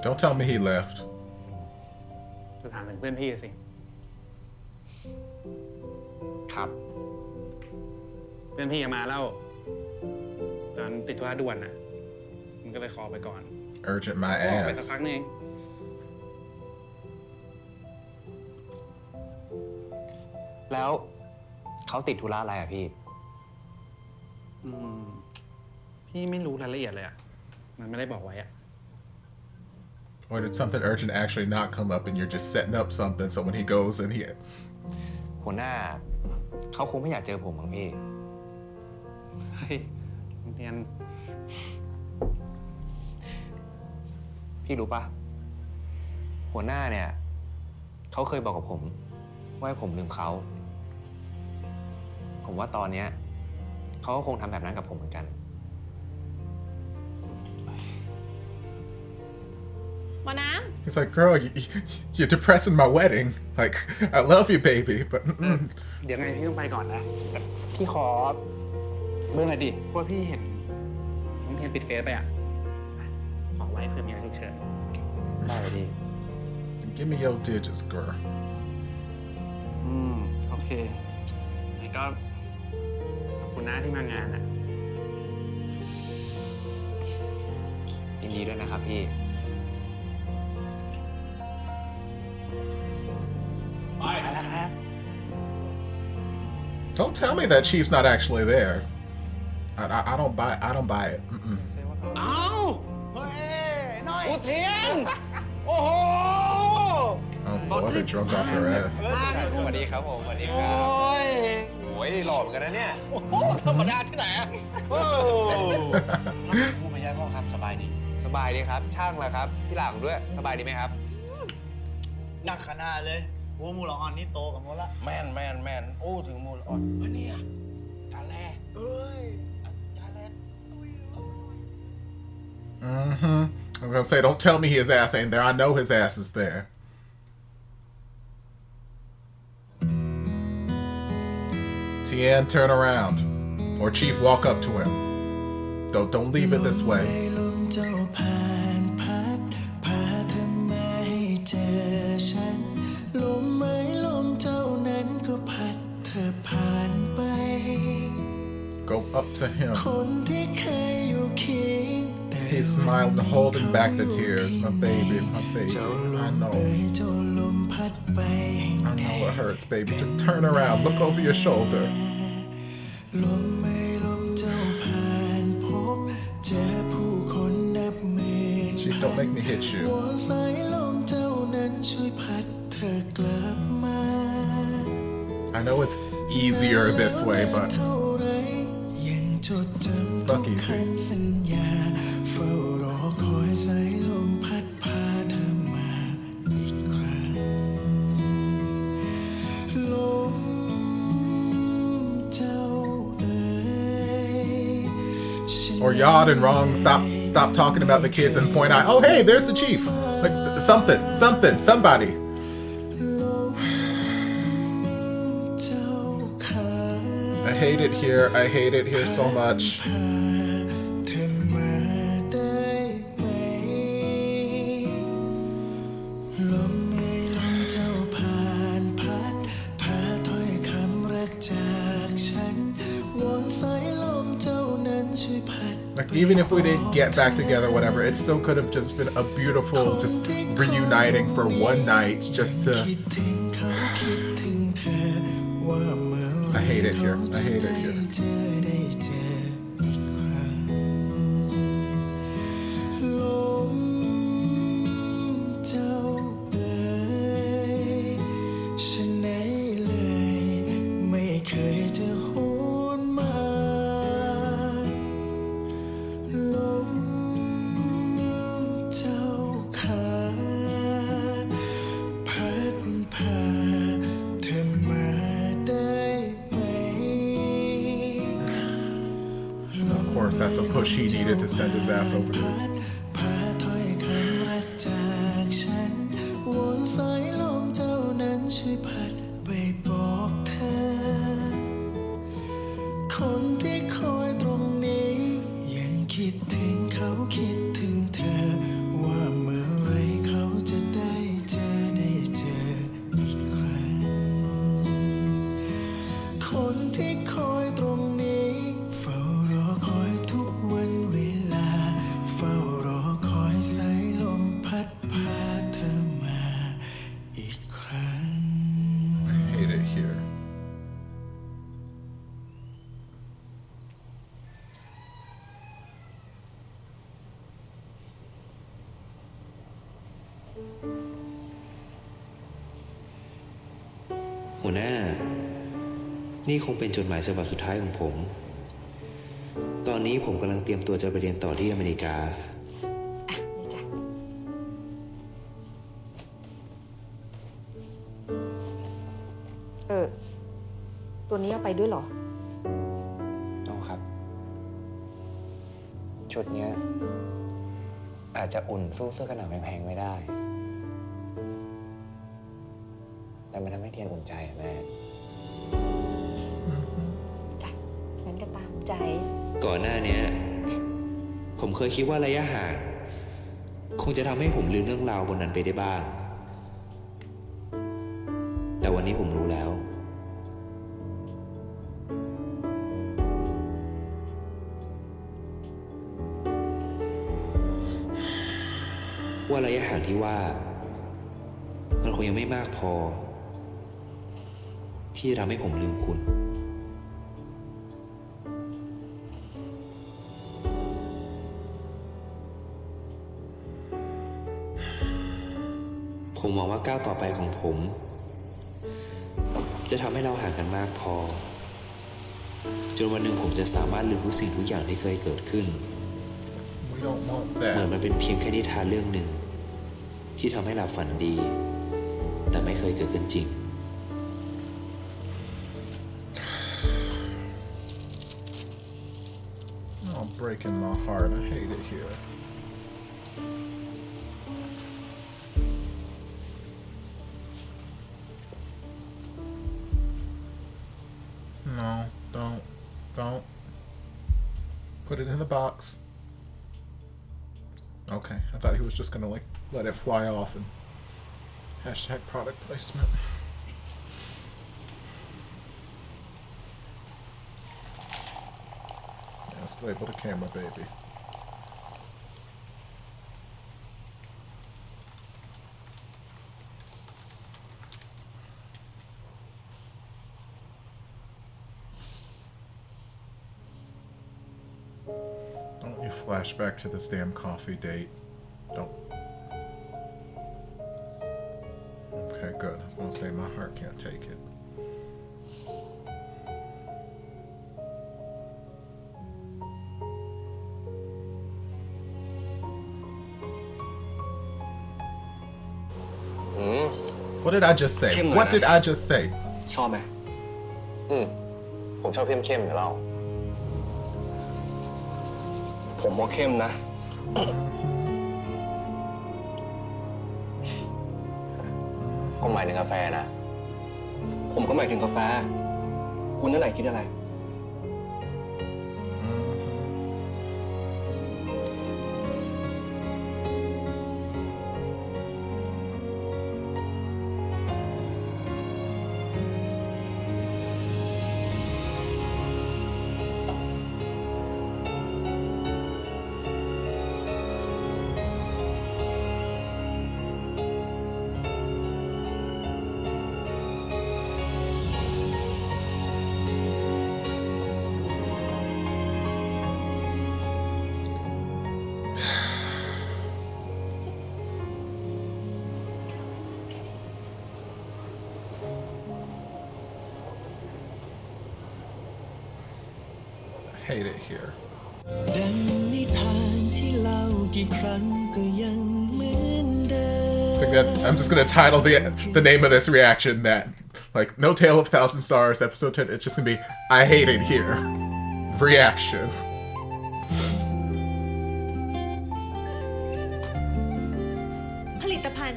Don't tell me he left. จะถามถึงเพื่อนพี่สิ ครับ เพื่อนพี่มาแล้วตอนติดธุระด่วนน่ะมันก็เลยขอไปก่อน Urgent my ออกไปสัก ass. พักนึง แล้วเขาติดธุระอะไรอ่ะพี่ พี่ไม่รู้รายละเอียดเลยอ่ะมันไม่ได้บอกไว้อ่ะ Or did something urgent actually not come up and you're just setting up something so when he goes and he... หัวหน้าเขาคงไม่อยากเจอผมมั้งพี่ เฮ้ยเรียน พี่รู้ปะหัวหน้าเนี่ยเขาเคยบอกกับผมว่าให้ผมลืมเขาผมว่าตอนเนี้ยเขาก็คงทำแบบนั้นกับผมเหมือนกัน หมอน้ He's like, girl, you're depressing my wedding. Like, I love you, baby, but... เดี๋ยวไงพี่ต้องไปก่อนนะแต่พี่ขอเบิ่งหน่อยดิเพราะพี่เห็นน้องเทียนปิดเฟซไปอ่ะขอไว้เพื่อมีอะไรฉุกเฉิน ได้เลยดิ Give me your digits, girl. โอเคนี่ก็ขอบคุณนะที่มางานอ่ะ ยินดีด้วยนะครับพี่ ไปแล้วครับ Don't tell me that Chief's not actually there. I don't buy it. เอาเฮ้ยน้อยอุเทียนโอ้โห Oh boy, they're drunk off their ass. สวัสดีครับผมสวัสดีค โอ้ รับ ย โอ้ยหล่อเหมือนกันนะเนี่ย โอ้โหธรรมดาที่ไหนอะโอ้ครูเป็นยังไงบ้างครับสบายดี สบายดีครับ ช่างแล้วครับ พี่หลังด้วย สบายดีไหมครับ หนักขนาดเลยโอ้มูลอ่อนนี่โตกับมูละแม่นโอ้ถึงมูลอ่อนอันนี้อะจานแรเอ้ยจานแร I was gonna say, don't tell me his ass ain't there. I know his ass is there. Tien, turn around. Or Chief, walk up to him. Don't leave it this way. ก็ Go up to him. คนที่เคยอยู่เคียง He's smiling, holding back the tears. My baby, my baby. I know. I know it hurts, baby. Just turn around. Look over your shoulder. Chief, don't make me hit you. I know it's easier this way, but fuck easy. Or y'all done wrong. Stop talking about the kids and point out, oh hey, there's the chief. Like somebody. I hate it here. I hate it here so much. Like, even if we didn't get back together, whatever, it still could have just been a beautiful, just reuniting for one night, just to... I hate it here. I hate it here. course, that's a push he needed to send his ass over there. พาถ้อยคำรักจากฉันวนสายลมเจ้านั้นช่วยพัดไปบอกเธอคนที่คอยตรงนี้ยังคิดถึงเขาคิดถึงเธอว่าเมื่อไรเขาจะได้เจออีกครั้งคนที่คอยตรงนี้เฝ้ารอคอยทุกวันเวลาเฝ้ารอคอยสายลมพัดพาเธอมาอีกครั้ง I hate it here. หัวหน้า นี่คงเป็นจดหมายฉบับสุดท้ายของผม ตอนนี้ผมกำลังเตรียมตัวจะไปเรียนต่อที่อเมริกา ตัวนี้เอาไปด้วยเหรอ เอาครับ ชุดเนี้ยอาจจะอุ่นสู้เสื้อกันหนาวแพงๆไม่ได้ แต่มันทำให้เทียนอุ่นใจอะแม่ งั้นก็ตามใจ ก่อนหน้าเนี้ยผมเคยคิดว่าระยะห่างคงจะทำให้ผมลืมเรื่องราวบนนั้นไปได้บ้าง แต่วันนี้ผมรู้แล้ว ว่าระยะห่างที่ว่ามันคงยังไม่มากพอ ที่จะทำให้ผมลืมคุณ ผมหวังว่าก้าวต่อไปของผม จะทำให้เราห่างกันมากพอ จนวันหนึ่งผมจะสามารถลืมทุกสิ่งทุกอย่างที่เคยเกิดขึ้น We don't want เหมือน that. มันเป็นเพียงแค่นิทานเรื่องหนึ่งที่ทำให้เราฝันดี แต่ไม่เคยเกิดขึ้นจริง Oh, breaking my heart. I hate it here. No, don't. Put it in the box. Okay, I thought he was just gonna like let it fly off and hashtag product placement. Yes, label the camera, baby. Don't you flash back to this damn coffee date. Don't. Okay, good. I was gonna say my heart can't take it. What did I just say? What did I just say? ชอบไหม ผมชอบเข้มๆอยู่แล้ว ผมว่าเข้มนะ ก็หมายถึงกาแฟนะ ผมก็หมายถึงกาแฟ คุณนั่นไหนคิดอะไร Hate it here. ดังนิทานที่เล่ากี่ครั้งก็ยังเหมือนเดิม I think that I'm just gonna title the name of this reaction that, like, No Tale of Thousand Stars, episode 10. It's just gonna be I hate it here. Reaction.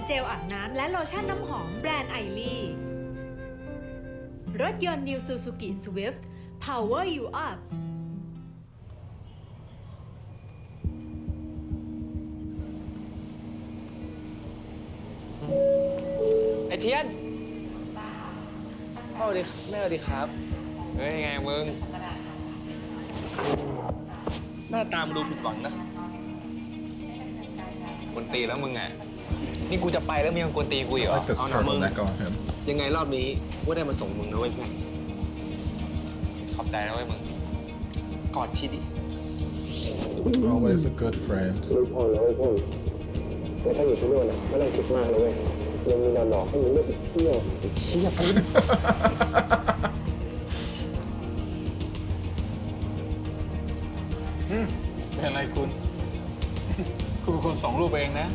เจลอาบน้ำและโลชั่นน้ำหอมแบรนด์ไอลี่รถยนต์ New Suzuki Swift Power You Up ไอเทียนพ่อสวัสดีครับแม่สวัสดีครับ เฮ้ยไงมึง หน้าตามดูผิดหวังนะ กวนตีแล้วมึงอ่ะ นี่กูจะไปแล้วมึงยังกวนตีกูอีกเหรอ Like this turtleneck on him. ยังไงรอบนี้ว่าได้มาส่งมึงนะเว้ยเพื่อน ขอบใจนะเว้ยมึง กอดทีดิ Always a good friend. พอแล้วเว้ยพ่อแต่ถ้าอยู่ที่นู่นนะไม่ต้องคิดมากเลยเว้ยยังมีหลอกให้มึงเลือกไปเที่ยวไปเที่ยวไป เป็นอะไรคุณ คุณเป็นคนส่งรูปเองนะ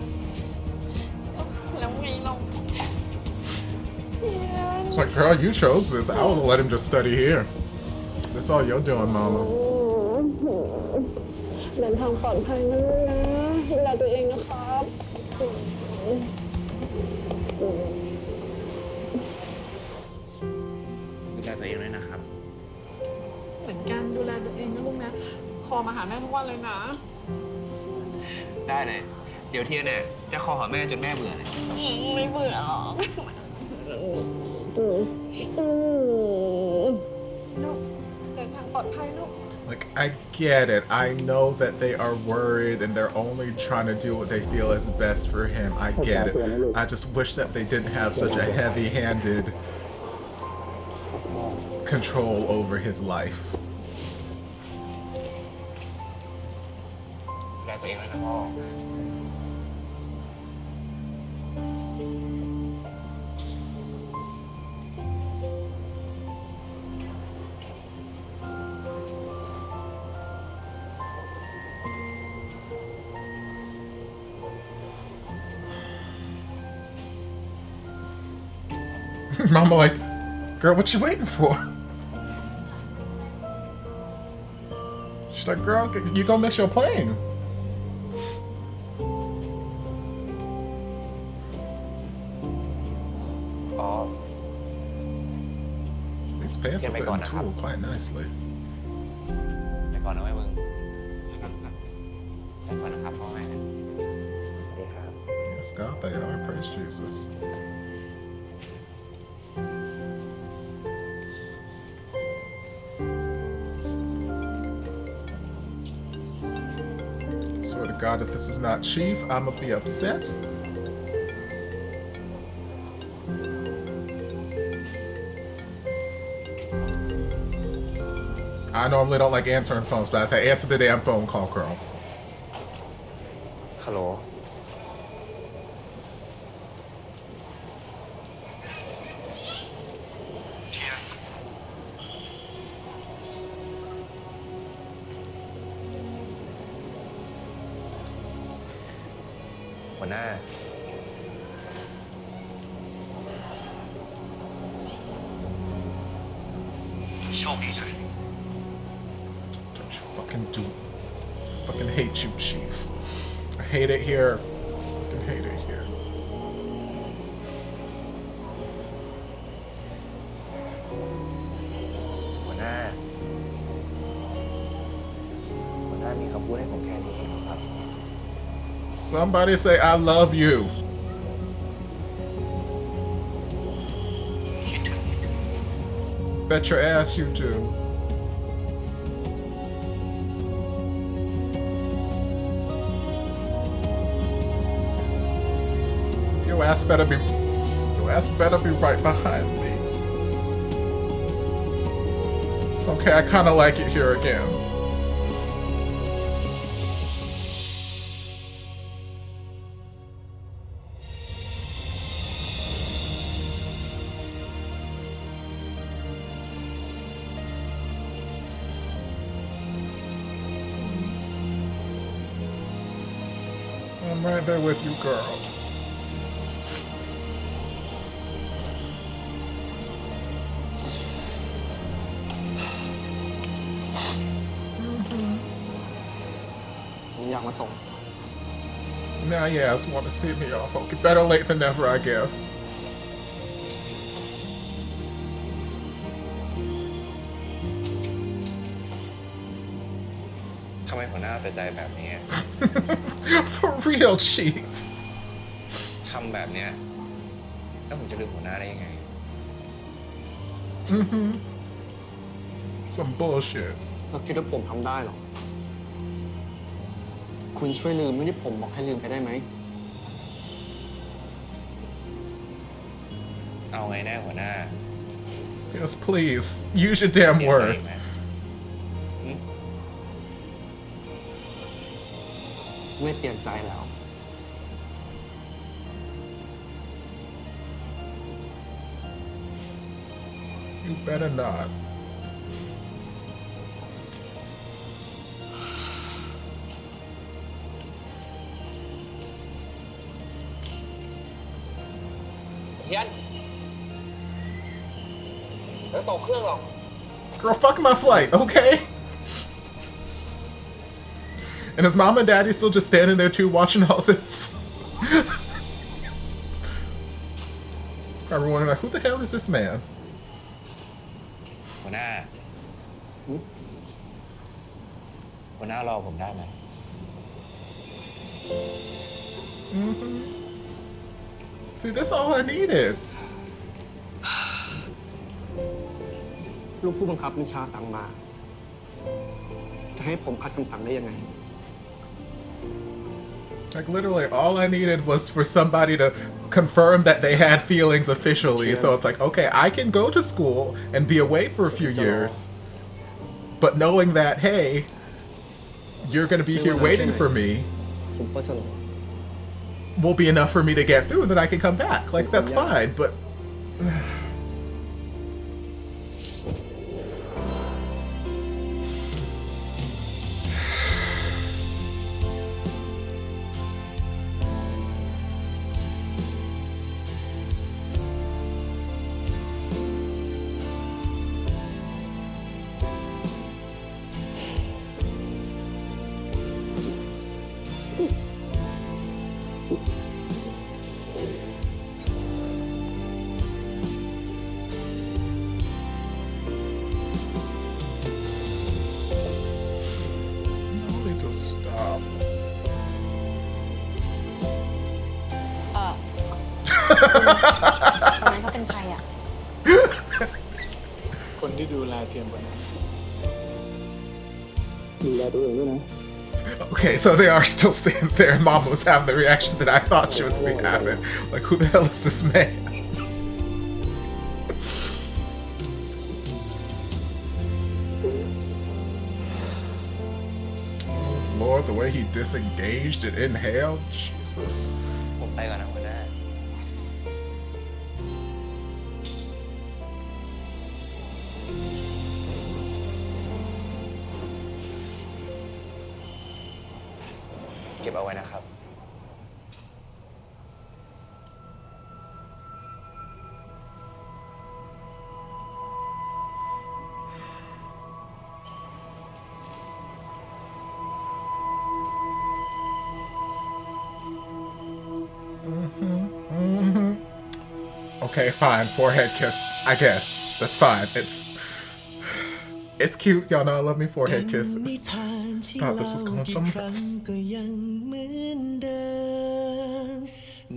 แล้วไงเรา It's like, girl, you chose this. I would let him just study here. That's all you're doing, mama. เดินทางปลอดภัยนะลูกนะดูแลตัวเองนะครับ ดูแลตัวเองด้วยนะครับ เหมือนกันดูแลตัวเองนะลูกนะคอมาหาแม่ทุกวันเลยนะ ได้เลย เดี๋ยวเทียนเนี่ยจะคอหาแม่จนแม่เบื่อเลย ไม่เบื่อหรอก ลูกเดินทางปลอดภัยลูก Like, I get it. I know that they are worried and they're only trying to do what they feel is best for him. I get it. I just wish that they didn't have such a heavy-handed control over his life. ดูแลตัวเองด้วยนะพ่อ Mama like, girl, what you waiting for? She's like, girl, you gonna miss your plane. Oh. These pants are fitting too quite nicely. ไปก่อนนะเว้ยมึงไปก่อนนะครับไปก่อนนะครับพ่อแม่นะสวัสดีครับ Yes, God, they are. Praise Jesus. Swear to God, if this is not Chief, I'm gonna be upset. I normally don't like answering phones, but I say answer the damn phone call, girl. ฮัลโหล หัวหน้า โชคดีนะ Don't you fucking do. Fucking hate you, Chief. I hate it here. Fucking hate it here. หัวหน้า หัวหน้ามีคำพูดให้ผมแค่นี้เองเหรอครับ Somebody say I love you. Bet your ass you do. Your ass better be right behind me. Okay, I kinda like it here again. I'm right there with you, girl. Nah, yes, want to see me off. Okay, better late than never, I guess. ทำไมหัวหน้าเป็นใจแบบนี้ For real, Chief. ทำแบบเนี้ยแล้วผมจะลืมหัวหน้าได้ยังไง Some bullshit. เราคิดว่าผมทำได้หรอ คุณช่วยลืมเรื่องที่ผมบอกให้ลืมไปได้ไหม เอาไงแน่หัวหน้า Yes, please. Use your damn words. ไม่เปลี่ยนใจแล้ว You better not. เฮียนแล้วตกเครื่องหรอก Girl, fuck my flight, okay? And his mom and daddy still just standing there too, watching all this. Probably wondering, like, who the hell is this man? หัวหน้ารอผมได้ไหม See, that's all I needed. ลูกผู้บังคับบัญชาสั่งมา จะให้ผมขัดคำสั่งได้ยังไง Like, literally, all I needed was for somebody to confirm that they had feelings officially. So it's like, okay, I can go to school and be away for a few years. But knowing that, hey, you're going to be here waiting for me will be enough for me to get through, and then I can come back. Like, that's fine, but... to stop. คนนั้นเขาเป็นใครอ่ะ คนที่ดูแลเทียมบนนั้น ดูแลตัวเองด้วยนะ Okay, so they are still standing there, and Mama was having the reaction that I thought she was going to be having. Like, who the hell is this man? Lord, the way he disengaged and inhaled, Jesus. ผมไปก่อนนะหัวหน้า เก็บเอาไว้นะครับ Okay, fine. Forehead kiss. I guess. That's fine. It's cute. Y'all know I love me forehead kisses. Stop, this is going somewhere.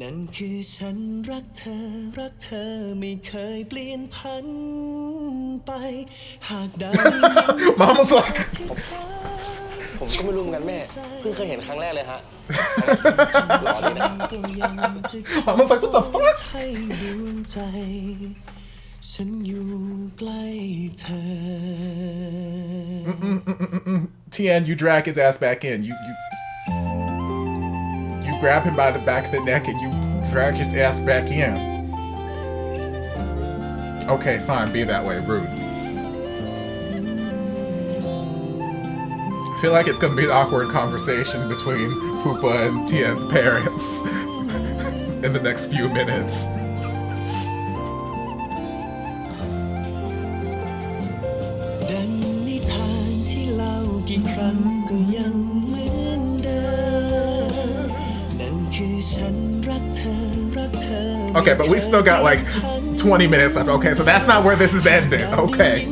นั่นคือฉันรักเธอไม่เคยเปลี่ยนพันไปหากได้ Mama's like ผมก็ไม่รู้เหมือนกันแม่ เพิ่งเคยเห็นครั้งแรกเลยฮะ Mama's like, what the fuck? ฉันอยู่ใกล้เธอ Tien, you drag his ass back in. You grab him by the back of the neck and you drag his ass back in. Okay, fine, be that way, rude. I feel like it's gonna be an awkward conversation between Pupa and Tien's parents in the next few minutes. ดังนิทานที่เล่ากี่ครั้งก็ยังเหมือนเดิมนั่น Okay, but we still got like 20 minutes left. Okay, so that's not where this is ending. Okay.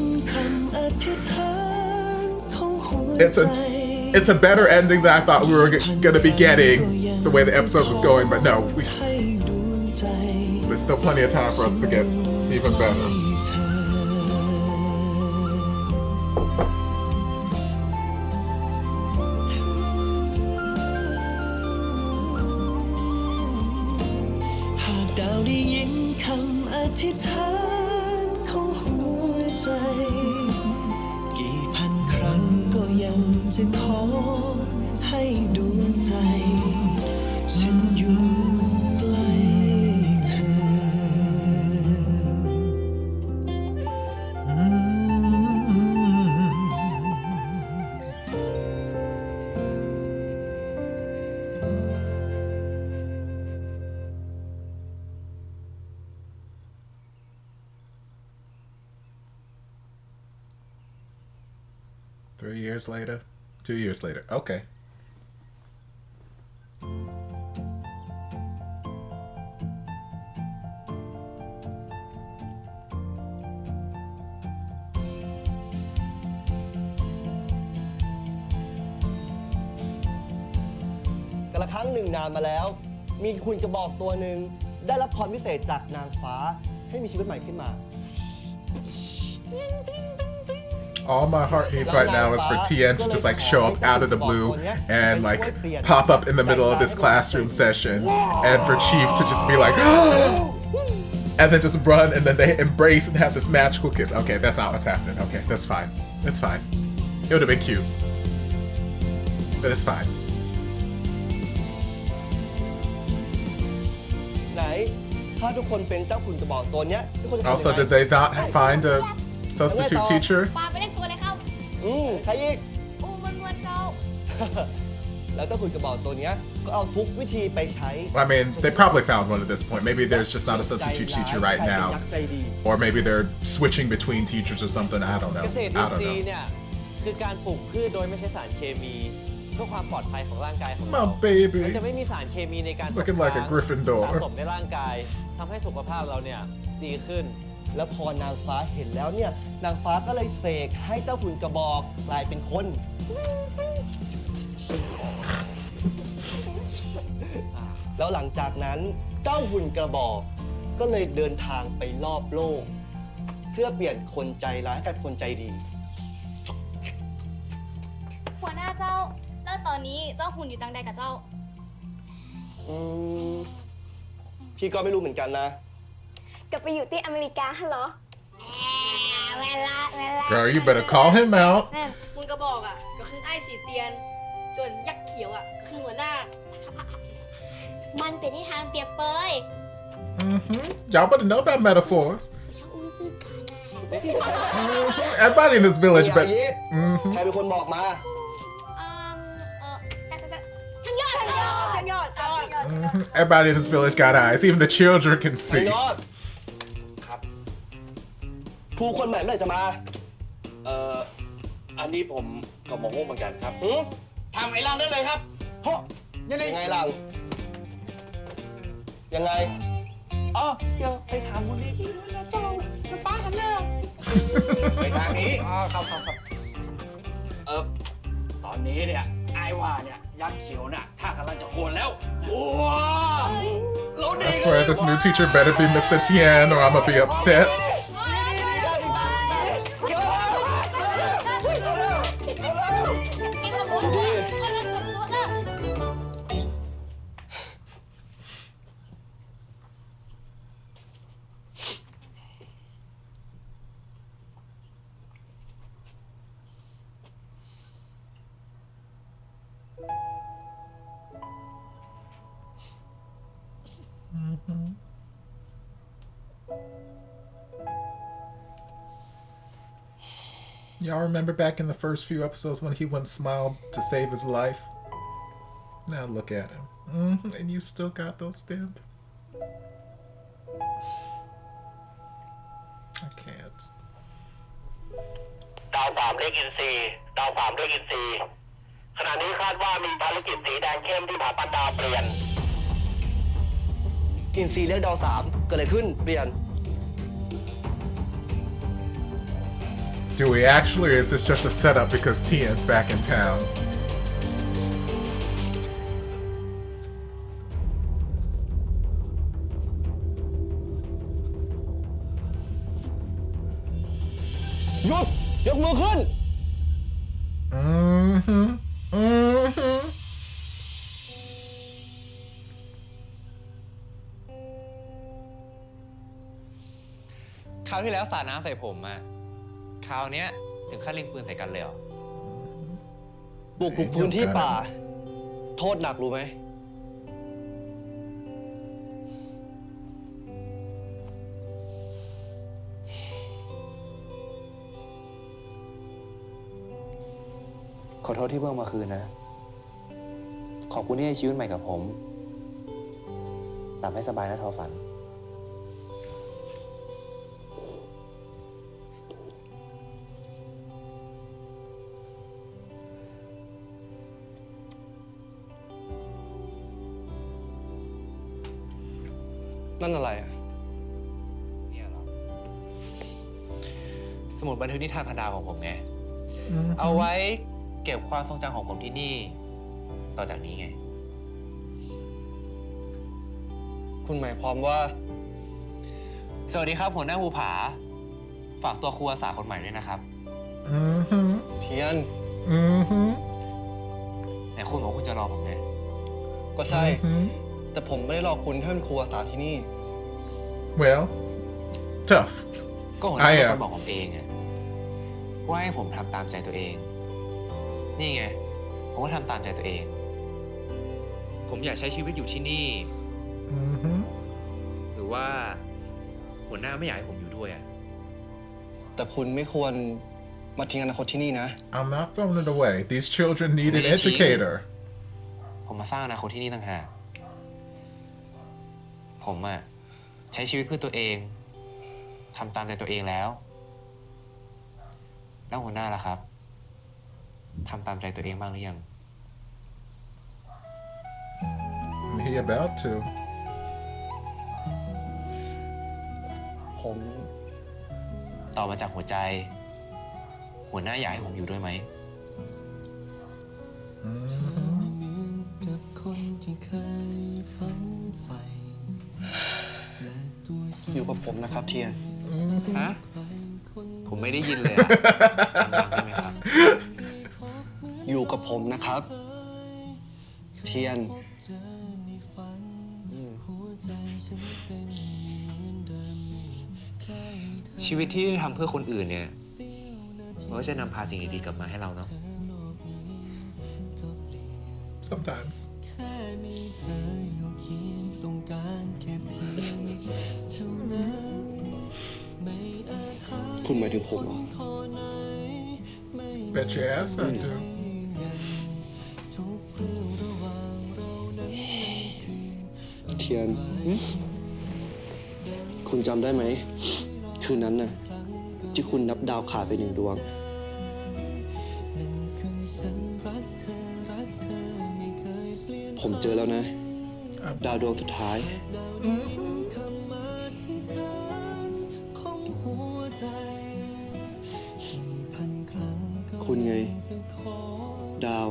It's a better ending than I thought we were gonna be getting the way the episode was going, but no. There's still plenty of time for us to get even better. Three years later, 2 years later. Okay.กระทั่งหนึ่งนานมาแล้วมีคุณกระบอกตัวหนึ่งได้รับพรพิเศษจากนางฟ้าให้มีชีวิตใหม่ขึ้นมา All my heart needs right now is for Tien to just like show up out of the blue and like pop up in the middle of this classroom session, and for Chief to just be like, and then just run, and then they embrace and have this magical kiss. Okay, that's not what's happening. Okay, that's fine. It's fine. It would have been cute, but it's fine. ไหนถ้าทุกคนเป็นเจ้าคุณกระบอกตัวเนี้ยทุกคนจะทำยังไง Also, did they not find a substitute teacher? ปาไปเล่นตัวเลยครับ ใครอีก มันเจ้า แล้วเจ้าคุณกระบอกตัวเนี้ยก็เอาทุกวิธีไปใช้ I mean, they probably found one at this point. Maybe there's just not a substitute teacher right now, or maybe they're switching between teachers or something. I don't know. เกษตรอิ I น don't ทรีย์ know. เนี่ยคือการปลูกพืชโดยไม่ใช้สารเคมีเพื่อความปลอดภัยของร่างกายของ My เรา baby. มันจะไม่มีสารเคมีในการตก Looking like a ค้าง Gryffindor. สะสมในร่างกายทำให้สุขภาพเราเนี่ยดีขึ้น แล้วพอนางฟ้าเห็นแล้วเนี่ยนางฟ้าก็เลยเสกให้เจ้าหุ่นกระบอกกลายเป็นคน แล้วหลังจากนั้นเจ้าหุ่นกระบอกก็เลยเดินทางไปรอบโลก เพื่อเปลี่ยนคนใจร้ายให้กลายเป็นคนใจดี หัวหน้าเจ้า แล้วตอนนี้เจ้าหุ่นอยู่ตังใดกับเจ้า พี่ก็ไม่รู้เหมือนกันนะ กลับไปอยู่ที่อเมริกาเหรอ เวลา Girl, you better call him out. หุ่นกระบอกอ่ะก็คือไอ้สีเตียน ส่วนยักษ์เขียวอ่ะก็คือหัวหน้า มันเป็นนิทานเปรียบเปย Y'all better know about metaphors. Everybody in this village, but ใครเป็นคนบอกมา ช่างยอด everybody in this village got eyes. Even the children can ไอ้ see. ยอดครับครูคนใหม่เมื่อไหร่จะมา อันนี้ผมก็โมโหเหมือนกันครับ ทำไอ้ร่างได้เลยครับเพราะยังไง ยังไงหลังยังไง อ๋อเดี๋ยวไปถามมูลนิธิด้วยนะเจ้าจะป้ากันเนอะ ไปทางนี้ ครับตอนนี้เนี่ยไอ้ว่าเนี่ยยักษ์เขียวน่ะถ้ากำลังจะโกนแล้วโอ้เรา I swear this new teacher better be Mr. Tien or I'm gonna be upset. Y'all remember back in the first few episodes when he went smiled to save his life? Now look at him. And you still got those stamps? I can't. ดาว3เลขอินทรีย์ดาว3เลขอินทรีย์ขณะนี้คาดว่ามีภารกิจสีแดงเข้มที่ผาปันดาวเปลี่ยน ท อินซีเรียกดาว3เกิดอะไรขึ้นเปลี่ยน Do we actually, or is this just a setup because Tian's back in town? Yukมือขึ้น คราวที่แล้วสาดน้ำใส่ผมอะคราวเนี้ยถึงขั้นเล็งปืนใส่กันเลยเหรอ บุกรุกพื้นที่ป่า โทษหนักรู้ไหม ขอโทษที่เพิ่งมาคืนนะ ขอบคุณที่ให้ชีวิตใหม่กับผมหลับให้สบายนะทอฝัน นั่นอะไรอ่ะ เนี่ยเหรอ สมุดบันทึกนิทานพันดาวของผมไง เอาไว้เก็บความทรงจำของผมที่นี่ ต่อจากนี้ไง คุณหมายความว่า สวัสดีครับหัวหน้าภูผา ฝากตัวครูอาสาคนใหม่ด้วยนะครับ เทียน แต่คุณบอกคุณจะรอผมไง ก็ใช่ แต่ผมไม่ได้รอคุณให้เป็นครูอาสาที่นี่ Well, tough. ก็หัวหน้าเป็นคนบอกผมเองไงว่าให้ผมทำตามใจตัวเอง นี่ไง ผมก็ทำตามใจตัวเอง ผมอยากใช้ชีวิตอยู่ที่นี่ หรือว่าหัวหน้าไม่อยากให้ผมอยู่ด้วยอ่ะ แต่คุณไม่ควรมาทิ้งอนาคตที่นี่นะ I'm not throwing it away. These children need an educator. ผมมาสร้างอนาคตที่นี่ต่างหาก ผมอะใช้ชีวิตเพื่อตัวเอง ทำตามใจตัวเองแล้ว แล้วหัวหน้าล่ะครับ ทำตามใจตัวเองบ้างหรือยัง He about to. ผม ต่อมาจากหัวใจ หัวหน้าอยากให้ผมอยู่ด้วยไหม อยู่กับผมนะครับเทียน ฮะ ผมไม่ได้ยินเลยอะดังๆได้ไหมครับ อยู่กับผมนะครับ เทียน ชีวิตที่ทำเพื่อคนอื่นเนี่ยมันก็จะนำพาสิ่งดีๆกลับมาให้เราเนาะ Sometimes. คุณหมายถึงผมเหรอ Bet your ass I do. เทียน คุณจำได้ไหม คืนนั้นน่ะ ที่คุณนับดาวขาดไป1 ดวง ผมเจอแล้วนะ ดาวดวงสุดท้าย คุณไง ดาว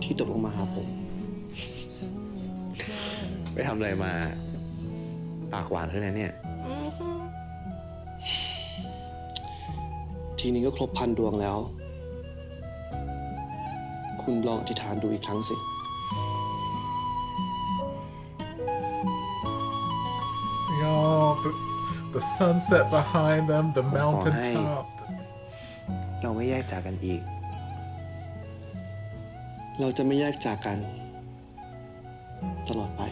ที่ตกลงมาหาผม ไปทำอะไรมา ปากหวานขึ้นนะเนี่ย ทีนี้ก็ครบ1,000 ดวงแล้ว คุณลองอธิษฐานดูอีกครั้งสิ Y'all, the sunset behind them, the ผมขอ mountain ให้ top. เราไม่แยกจากกันอีก เราจะไม่แยกจากกัน ตลอดไป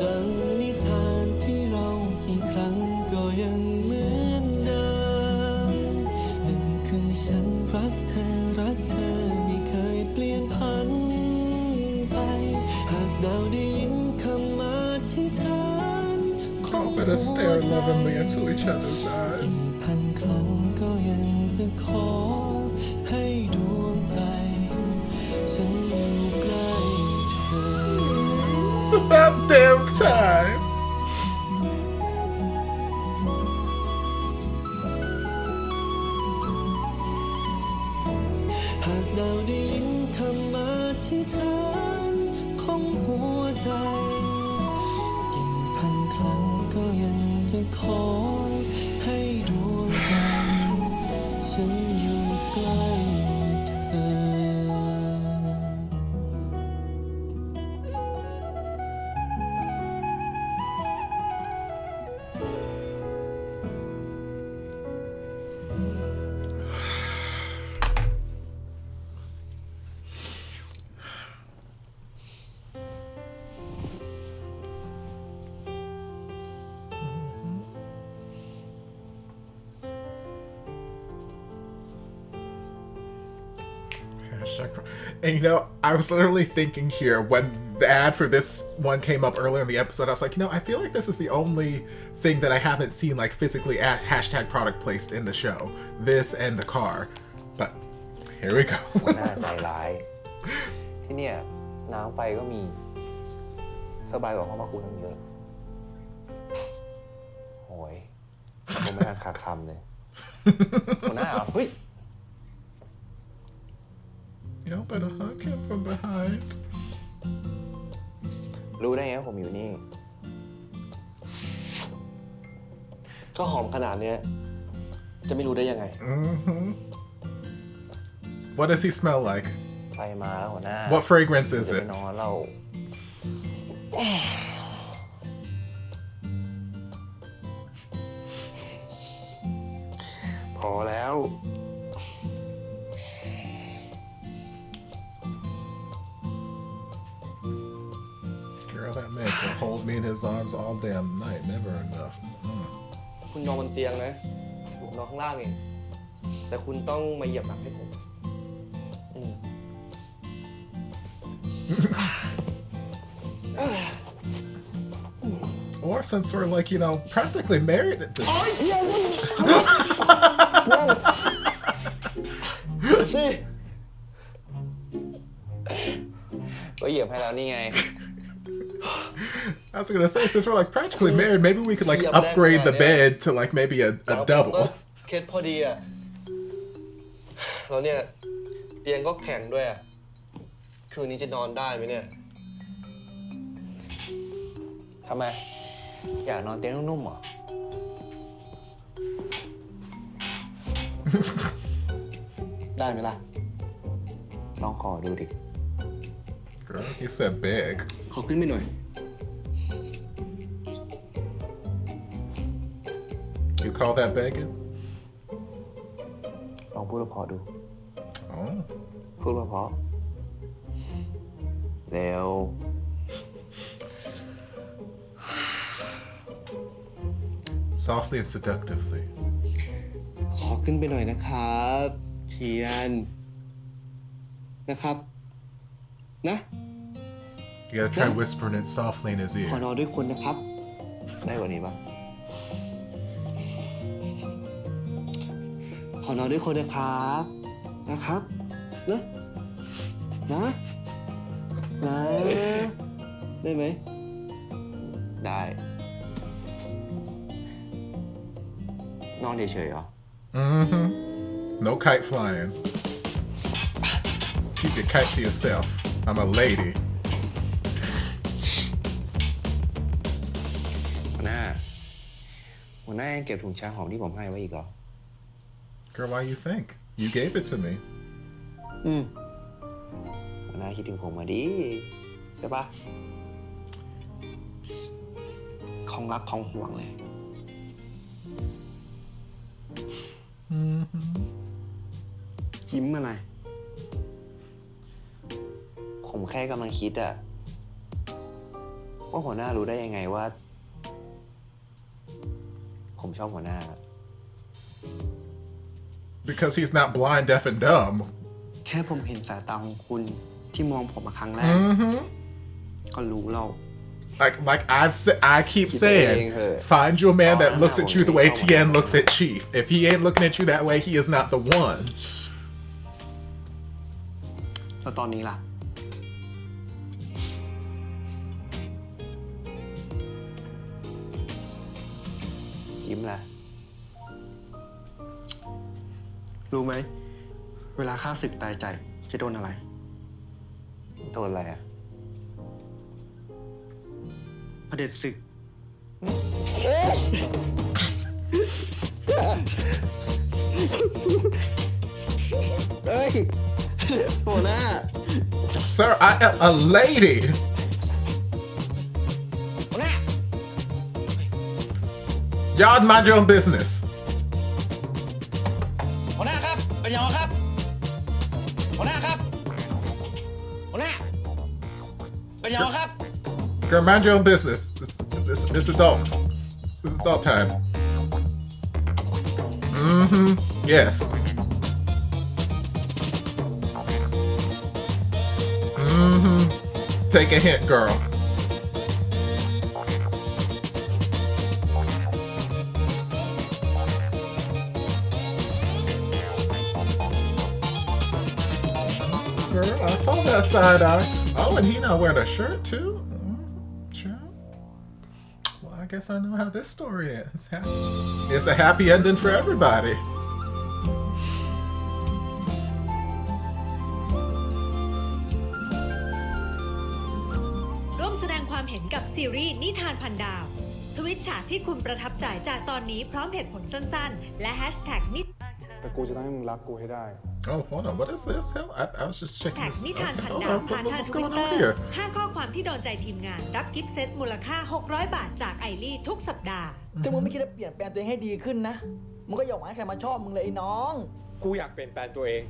ดังนิทานที่เรากี่ครั้งก็ยังเหมือนเดิมนั่นคือฉันรั Let us stare lovingly into each other's eyes. พันครั้งก็ยังจะขอให้ดวงใจฉันอยู่ใกล้เธอ About damn time. หากเราได้ยินคำอธิษฐานของหัวใจกี่พันครั้งก็ยังจะขอให้ดวงใจฉันอยู่ใกล้เธอ And you know, I was literally thinking here when the ad for this one came up earlier in the episode, I was like, you know, I feel like this is the only thing that I haven't seen like physically at hashtag product placed in the show. This and the car. But here we go. น่าใจร้ายที่เนี่ยน้ำไฟก็มีสบายกว่าห้องมาคูทั้งเยอะโหยผมไม่ทันขาดคำเลยหัวหน้าเหรอเฮ้ย Y'all better hug him from behind. รู้ได้ไงว่าผมอยู่นี่ ก็หอมขนาดเนี้ยจะไม่รู้ได้ยังไง What does he smell like? ไฟมาแล้วหัวหน้า What fragrance is จะไป it? นอนเราพอแล้ว Girl, that man can hold me in his arms all damn night. Never enough. คุณนอนบนเตียงนะผมนอนข้างล่างเองแต่คุณต้องมาเหยียบหลังให้ผม Or since we're like, you know, practically married at this point. สิ ก็เหยียบให้แล้วนี่ไง I was gonna say, since we're like practically married, maybe we could like upgrade the bed to like maybe a double. เคสพอดีอ่ะแล้วเนี่ยเตียงก็แข็งด้วยอ่ะคืนนี้จะนอนได้ไหมเนี่ย ทำไม อยากนอนเตียงนุ่มๆเหรอ ได้ไหมล่ะ ลองขอดูดิ Girl, he said big. ขอขึ้นไปหน่อย You call that begging? ลองพูดเพราะๆดู Oh. พูดเพราะๆเร็ว Softly and seductively. ขอขึ้นไปหน่อยนะครับเทียนนะครับนะ You gotta try whispering it softly in his ขอ ear. นอนด้วยคนนะครับ ได้กว่านี้ปะ ขอนอนด้วยคนนะครับนะครับนะนะนะได้ไหม ได้ นอนเฉยๆเหรอ Mm-hmm. No kite flying. Keep your kite to yourself. I'm a lady. หัวหน้ายังเก็บถุงชาหอมที่ผมให้ไว้อีกเหรอ Girl, why you think? You gave it to me. หัวหน้าคิดถึงผมมาดิใช่ปะ ของรักของห่วงเลย ยิ้มอะไร ผมแค่กำลังคิดอะว่าหัวหน้ารู้ได้ยังไงว่า ผมชอบหัวหน้า Because he's not blind, deaf, and dumb. แค่ผมเห็นสายตาของคุณที่มองผมมาครั้งแรก Mm-hmm. ก็รู้แล้ว Like I keep saying, find you a man that looks at you the way Tien looks at Chief. If he ain't looking at you that way, he is not the one. แล้วตอนนี้ล่ะ ยิ้มแหละ รู้ไหม เวลาข้าศึกตายใจจะโดนอะไร โดนอะไรอ่ะ เผด็จศึก เฮ้ยหัวหน้า Sir, I am a lady. Y'all mind your own business. หัวหน้าครับ เป็นยังไงครับ หัวหน้าครับ หัวหน้า เป็นยังไงครับ Girl, mind your own business. It's adults. This is adult time. Mm-hmm. Yes. Mm-hmm. Take a hint, girl. Girl, I saw that side eye. Oh, and he not wearing a shirt too. Sure. Well, I guess I know how this story ends. It's a happy ending for everybody. ร่วมแสดงความเห็นกับซีรีส์นิทานพันดาวทวิตฉากที่คุณประทับใจจากตอนนี้พร้อมเหตุผลสั้นๆและแฮชแท็กนิ แต่กูจะต้องให้มึงรักกูให้ได้ Oh, hold on. What is this? Hell, I was just checking แท็ก this. นิทานพัน Hold ดาว on. ผ่านทาง What's ทวิต going เตอ on ร์ here? 5 ข้อความที่โดนใจทีมงานรับกิฟต์เซตมูลค่า600 บาทจากไอรี่ทุกสัปดาห์ ถ้ามึงไม่คิดจะเปลี่ยนแปลงตัวเองให้ดีขึ้นนะ มึงก็อย่าหวังให้ใครมาชอบมึงเลยไอ้น้อง กูอยากเปลี่ยนแปลงตัวเอง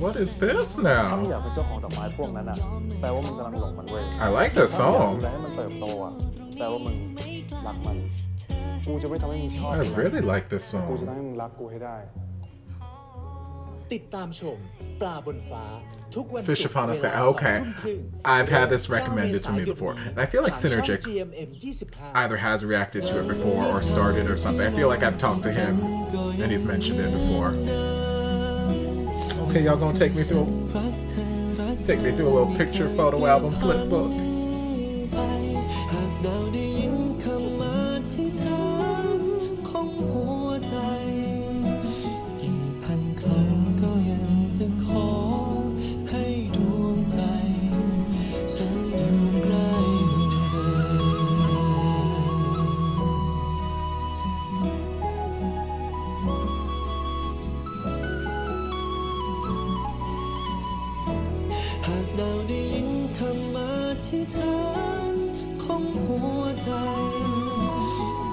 What is this ถ้ามึง now? อยากเป็นเจ้าของดอกไม้พวกนั้นอ่ะแปลว่ามึงกำลังหลงมันเว้ย I like this ถ้ามึงอยาก song. ดูแลให้มันเติบโตอ่ะแปลว่ามึงรักมัน กูจะไม่ทำให้มึงชอบ I really like this กูจะ song. ทำให้มึงรักกูให้ได้ ติดตามชมปลาบนฟ้าทุกวัน Fish ศุกร์ upon a เวลา sky. Okay. 2:30 I've had this recommended to me before. And I feel like ทางช่อง Synergic GMM 25 either has reacted to it before or started or something. I feel like I've talked to him and he's mentioned it before. Okay, y'all gonna take me through a little picture photo album flip book. หากดาวได้ยินคำอธิษฐานของหัวใจกี่พันครั้งก็ยังจะขอให้ดวงใจฉันอยู่ใกล้เธอ หากดาวได้ยินคำอธิษฐานของหัวใจ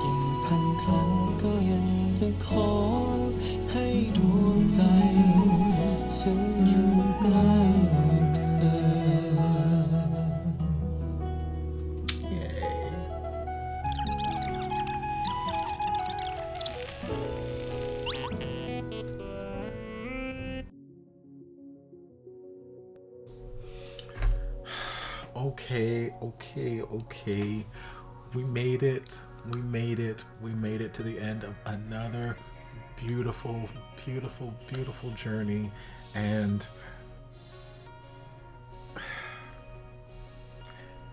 กี่พันครั้งก็ยังจะขอให้ดวงใจฉันอยู่ใกล้เธอ Okay. We made it. We made it to the end of another beautiful journey. And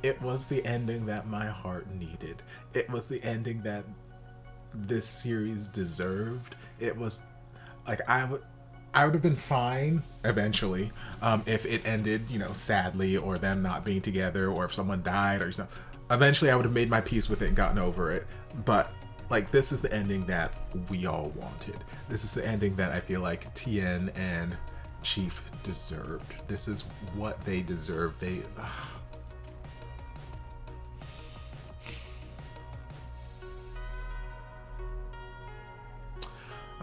it was the ending that my heart needed. It was the ending that this series deserved. It was like I would have been fine eventually if it ended, sadly, or them not being together, or if someone died or something. Eventually, I would have made my peace with it and gotten over it. But like, this is the ending that we all wanted. This is the ending that I feel like Tien and Chief deserved. This is what they deserved.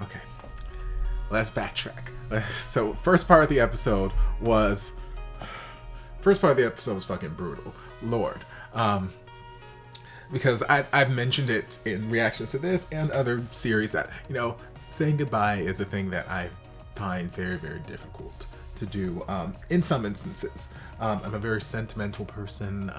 Okay. Let's backtrack. So first part of the episode was fucking brutal. Lord. Because I've mentioned it in reactions to this and other series that, saying goodbye is a thing that I find very, very difficult to do in some instances. I'm a very sentimental person,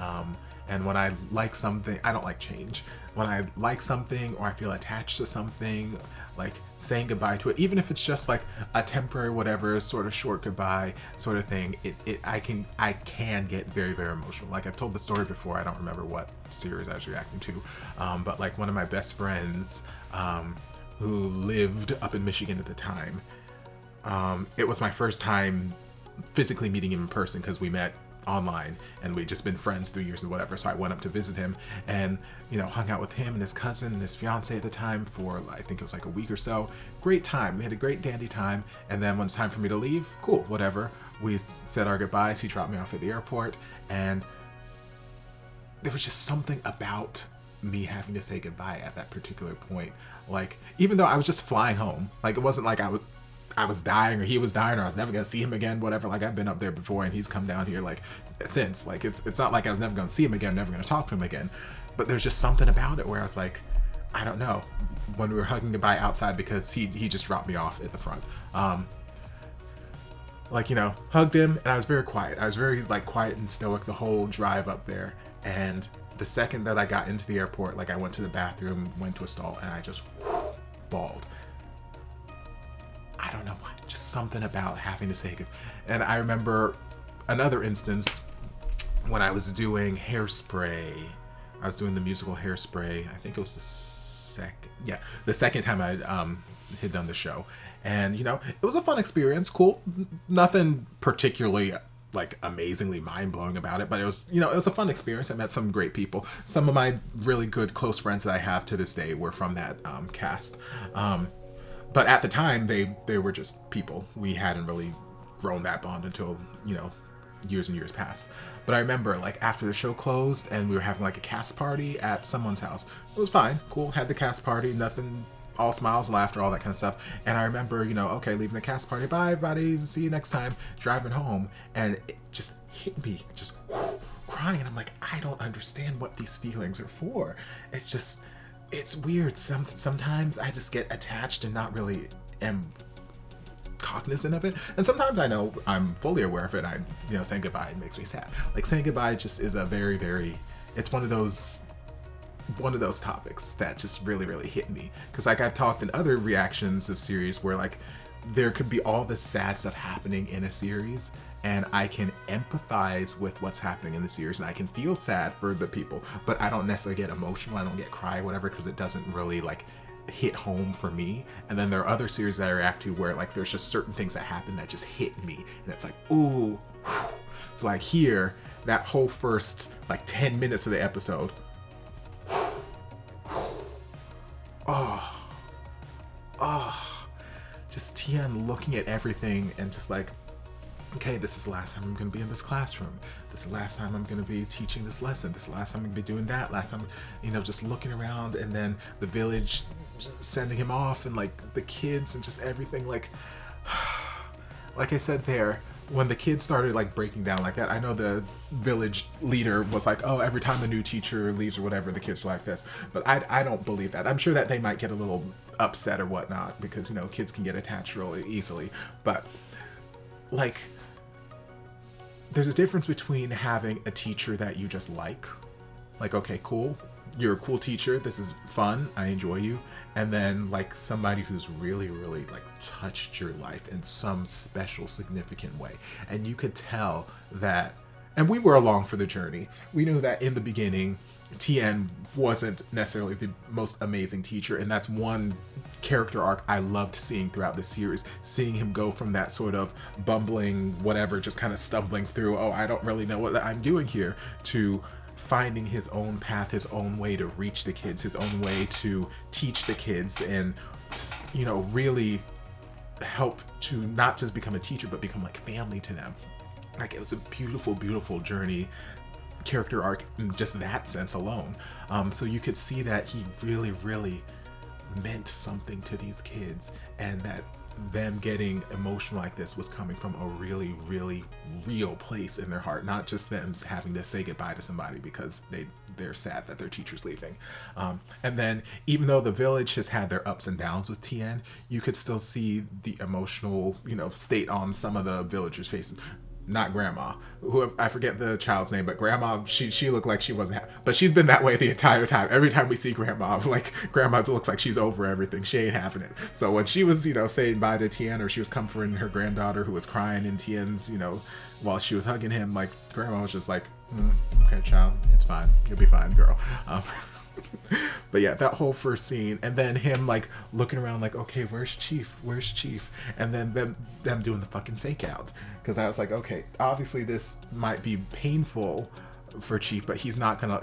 And when I like something, I don't like change. When I like something or I feel attached to something, like saying goodbye to it, even if it's just like a temporary whatever sort of short goodbye sort of thing, I can get very, very emotional. Like I've told the story before, I don't remember what series I was reacting to, but like one of my best friends who lived up in Michigan at the time, it was my first time physically meeting him in person because we met online and we'd just been friends 3 years and whatever. So I went up to visit him and, you know, hung out with him and his cousin and his fiance at the time for, I think it was like a week or so. Great time. We had a great dandy time. And then when it's time for me to leave, cool, whatever. We said our goodbyes. He dropped me off at the airport, and there was just something about me having to say goodbye at that particular point. Like, even though I was just flying home, like it wasn't like I was dying or he was dying or I was never gonna see him again, whatever. Like I've been up there before and he's come down here like since. Like it's not like I was never gonna see him again, never gonna talk to him again. But there's just something about it where I was like, I don't know, when we were hugging goodbye outside because he just dropped me off at the front. Like, you know, hugged him and I was very quiet. I was very like quiet and stoic the whole drive up there. And the second that I got into the airport, like I went to the bathroom, went to a stall, and I just bawled. I don't know why, just something about having to say goodbye. And I remember another instance when I was doing Hairspray. I was doing the musical Hairspray. I think it was the second time I had done the show. And, you know, it was a fun experience, cool. Nothing particularly like amazingly mind-blowing about it, but it was, you know, it was a fun experience. I met some great people. Some of my really good close friends that I have to this day were from that cast. But at the time, they were just people. We hadn't really grown that bond until, you know, years and years passed. But I remember, like, after the show closed and we were having, like, a cast party at someone's house. It was fine, cool, had the cast party, nothing, all smiles, laughter, all that kind of stuff. And I remember, you know, okay, leaving the cast party, bye, everybody, see you next time, driving home. And it just hit me, just crying. And I'm like, I don't understand what these feelings are for. It's just... it's weird. Sometimes I just get attached and not really am cognizant of it. And sometimes I know I'm fully aware of it. You know, saying goodbye makes me sad. Like saying goodbye just is a very, very, it's one of those topics that just really, really hit me. Because like I've talked in other reactions of series where like there could be all this sad stuff happening in a series, and I can empathize with what's happening in the series, and I can feel sad for the people, but I don't necessarily get emotional, I don't get cry, whatever, because it doesn't really like hit home for me. And then there are other series that I react to where like there's just certain things that happen that just hit me, and it's like, ooh. So like here, that whole first like 10 minutes of the episode, just Tien looking at everything and just like, okay, this is the last time I'm going to be in this classroom. This is the last time I'm going to be teaching this lesson. This is the last time I'm going to be doing that. Last time, you know, just looking around, and then the village sending him off, and like the kids and just everything. Like I said there, when the kids started like breaking down like that, I know the village leader was like, oh, every time a new teacher leaves or whatever, the kids are like this. But I don't believe that. I'm sure that they might get a little upset or whatnot because, you know, kids can get attached really easily. But like, there's a difference between having a teacher that you just like, okay, cool, you're a cool teacher, this is fun, I enjoy you, and then like somebody who's really, really like touched your life in some special, significant way. And you could tell that, and we were along for the journey. We knew that in the beginning, Tien wasn't necessarily the most amazing teacher, and that's one character arc I loved seeing throughout the series, seeing him go from that sort of bumbling whatever, just kind of stumbling through, oh, I don't really know what I'm doing here, to finding his own path, his own way to reach the kids, his own way to teach the kids, and, you know, really help to not just become a teacher but become like family to them. Like, it was a beautiful, beautiful journey, character arc in just that sense alone. So you could see that he really, really meant something to these kids, and that them getting emotional like this was coming from a really, really real place in their heart, not just them having to say goodbye to somebody because they're sad that their teacher's leaving. And then even though the village has had their ups and downs with Tien, you could still see the emotional, you know, state on some of the villagers' faces. not grandma, who I forget the child's name, but grandma, she looked like she wasn't happy. But she's been that way the entire time. Every time we see grandma, like grandma looks like she's over everything. She ain't having it. So when she was, saying bye to Tien, or she was comforting her granddaughter who was crying in Tien's, while she was hugging him, like grandma was just like, okay, child, it's fine. You'll be fine, girl. But yeah, that whole first scene, and then him like looking around like, okay, where's Chief? And then them doing the fucking fake out, because I was like, okay, obviously this might be painful for Chief, but he's not gonna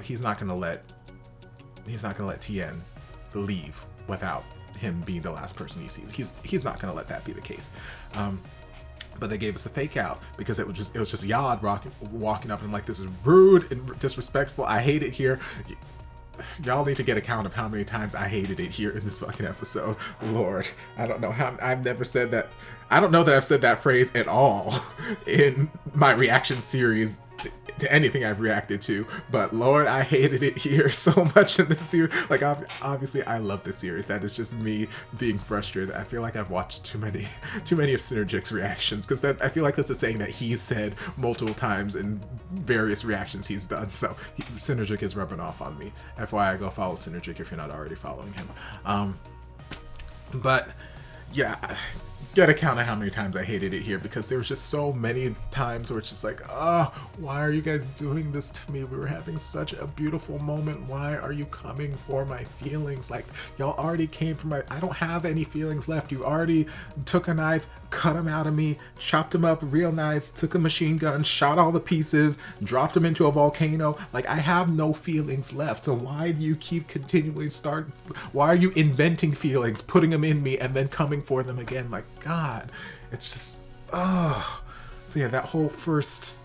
let Tien leave without him being the last person he sees. He's not gonna let that be the case. But they gave us a fake out because it was just Yad walking up, and I'm like, this is rude and disrespectful. I hate it here. Y'all need to get a count of how many times I hated it here in this fucking episode. Lord, I don't know how. I've never said that. I don't know that I've said that phrase at all in my reaction series to anything I've reacted to, but Lord, I hated it here so much in this series. Like, obviously I love this series. That is just me being frustrated. I feel like I've watched too many of Synergic's reactions, because I feel like that's a saying that he's said multiple times in various reactions he's done. So Synergic is rubbing off on me. FYI, go follow Synergic if you're not already following him. But yeah, get a count of how many times I hated it here, because there was just so many times where it's just like, why are you guys doing this to me? We were having such a beautiful moment. Why are you coming for my feelings? Like, y'all already came for I don't have any feelings left. You already took a knife, cut them out of me, chopped them up real nice, took a machine gun, shot all the pieces, dropped them into a volcano. Like, I have no feelings left. So why do you keep continually why are you inventing feelings, putting them in me, and then coming for them again? Like, God, it's just, So yeah, that whole first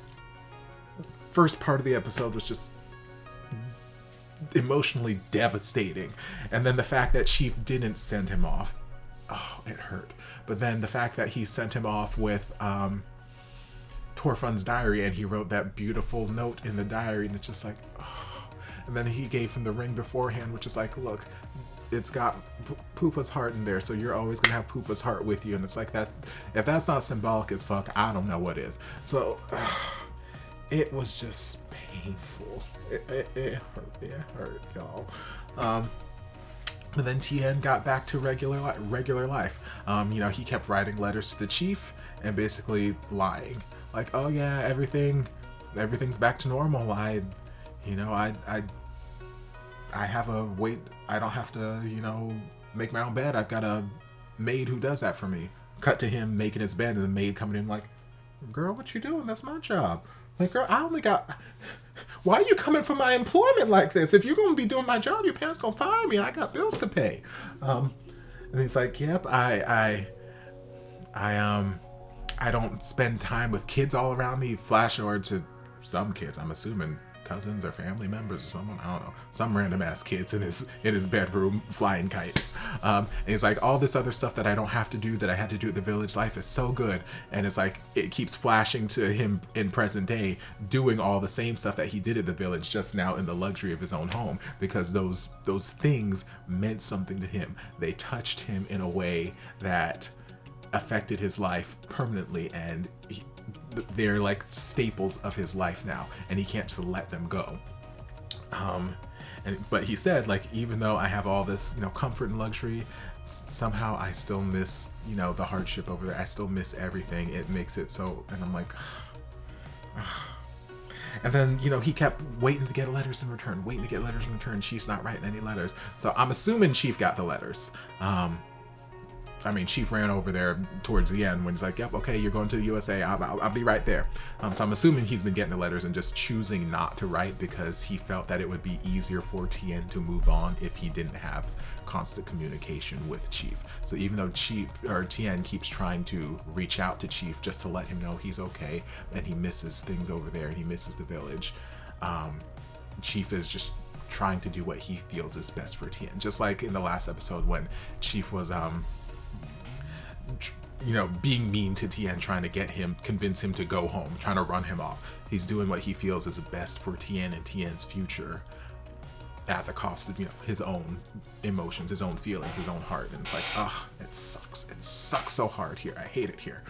part of the episode was just emotionally devastating. And then the fact that Chief didn't send him off, it hurt. But then the fact that he sent him off with Torfun's diary, and he wrote that beautiful note in the diary, and it's just like, And then he gave him the ring beforehand, which is like, look, it's got Poopa's heart in there, so you're always gonna have Poopa's heart with you. And it's like, if that's not symbolic as fuck, I don't know what is. So it was just painful. It hurt, y'all. But then Tien got back to regular life. He kept writing letters to the Chief and basically lying, like, oh yeah, everything's back to normal. I have a wait. I don't have to, make my own bed. I've got a maid who does that for me. Cut to him making his bed, and the maid coming in like, girl, what you doing? That's my job. Like, girl, I only got... Why are you coming for my employment like this? If you're going to be doing my job, your parents going to fire me. I got bills to pay. And he's like, yep, I don't spend time with kids all around me. Flash forward to some kids, I'm assuming cousins or family members or someone, I don't know, some random ass kids in his bedroom flying kites. And he's like, all this other stuff that I don't have to do, that I had to do at the village life, is so good. And it's like, it keeps flashing to him in present day doing all the same stuff that he did at the village, just now in the luxury of his own home, because those things meant something to him. They touched him in a way that affected his life permanently, and they're like staples of his life now, and he can't just let them go. But he said, like, even though I have all this, comfort and luxury, somehow I still miss, the hardship over there. I still miss everything. It makes it so, and I'm like, and then, he kept waiting to get letters in return. Chief's not writing any letters. So I'm assuming Chief got the letters. Chief ran over there towards the end when he's like, yep, okay, you're going to the USA, I'll be right there. So I'm assuming he's been getting the letters and just choosing not to write, because he felt that it would be easier for Tien to move on if he didn't have constant communication with Chief. So even though Tien keeps trying to reach out to Chief just to let him know he's okay, and he misses things over there, and he misses the village, Chief is just trying to do what he feels is best for Tien. Just like in the last episode when Chief was being mean to Tien, trying to convince him to go home, trying to run him off. He's doing what he feels is best for Tien and Tien's future at the cost of, his own emotions, his own feelings, his own heart. And it's like, it sucks so hard here. I hate it here.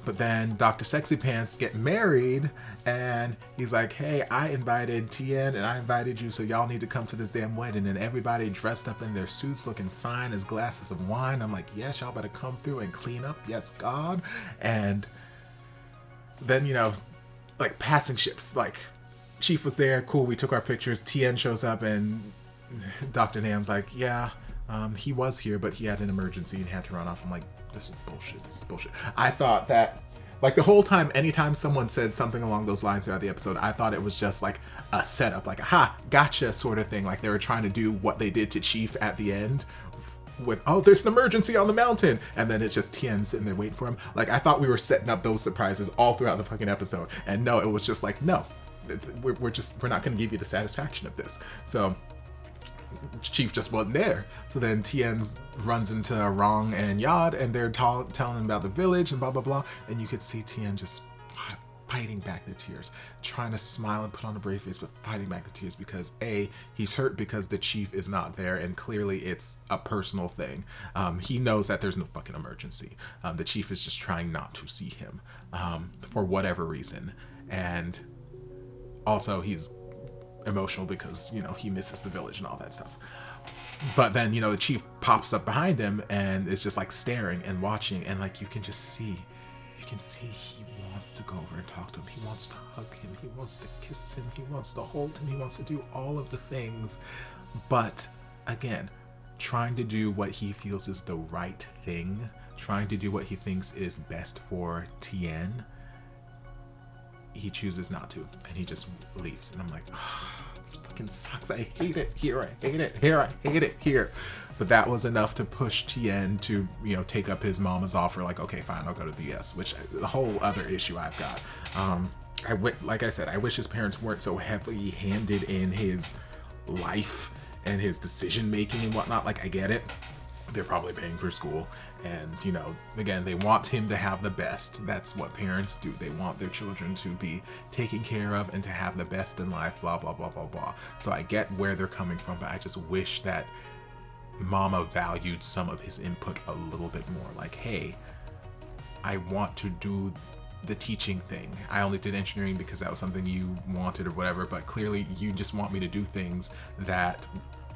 But then DrSexy Pants get married, and he's like, hey, I invited Tien and I invited you, so y'all need to come to this damn wedding. And everybody dressed up in their suits looking fine as glasses of wine. I'm like, yes, y'all better come through and clean up. Yes, God. And then, you know, like passing ships, like Chief was there. Cool. We took our pictures. Tien shows up and Dr. Nam's like, yeah, he was here, but he had an emergency and had to run off. I'm like, this is bullshit. This is bullshit. I thought that, like, the whole time, anytime someone said something along those lines throughout the episode, I thought it was just like a setup, like a ha, gotcha sort of thing. Like they were trying to do what they did to Chief at the end with, oh, there's an emergency on the mountain. And then it's just Tien sitting there waiting for him. Like, I thought we were setting up those surprises all throughout the fucking episode. And no, it was just like, no, we're not going to give you the satisfaction of this. So Chief just wasn't there. So then Tien runs into Rong and Yad, and they're telling about the village and blah blah blah, and you could see Tien just fighting back the tears, trying to smile and put on a brave face, but fighting back the tears because A, he's hurt because the chief is not there, and clearly it's a personal thing. He knows that there's no fucking emergency. The chief is just trying not to see him for whatever reason, and also he's emotional because, you know, he misses the village and all that stuff. But then, you know, the chief pops up behind him and is just like staring and watching, and like you can see he wants to go over and talk to him. He wants to hug him. He wants to kiss him. He wants to hold him. He wants to do all of the things. But again, trying to do what he feels is the right thing, trying to do what he thinks is best for Tien, he chooses not to, and he just leaves. And I'm like, oh, this fucking sucks. I hate it here. I hate it here. I hate it here. But that was enough to push Tien to, you know, take up his mama's offer. Like, okay, fine, I'll go to the US, which the whole other issue I've got. Like I said, I wish his parents weren't so heavily handed in his life and his decision making and whatnot. Like, I get it. They're probably paying for school, and, you know, again, they want him to have the best. That's what parents do. They want their children to be taken care of and to have the best in life, blah blah blah blah blah. So I get where they're coming from, but I just wish that Mama valued some of his input a little bit more. Like, hey, I want to do the teaching thing. I only did engineering because that was something you wanted or whatever, but clearly you just want me to do things that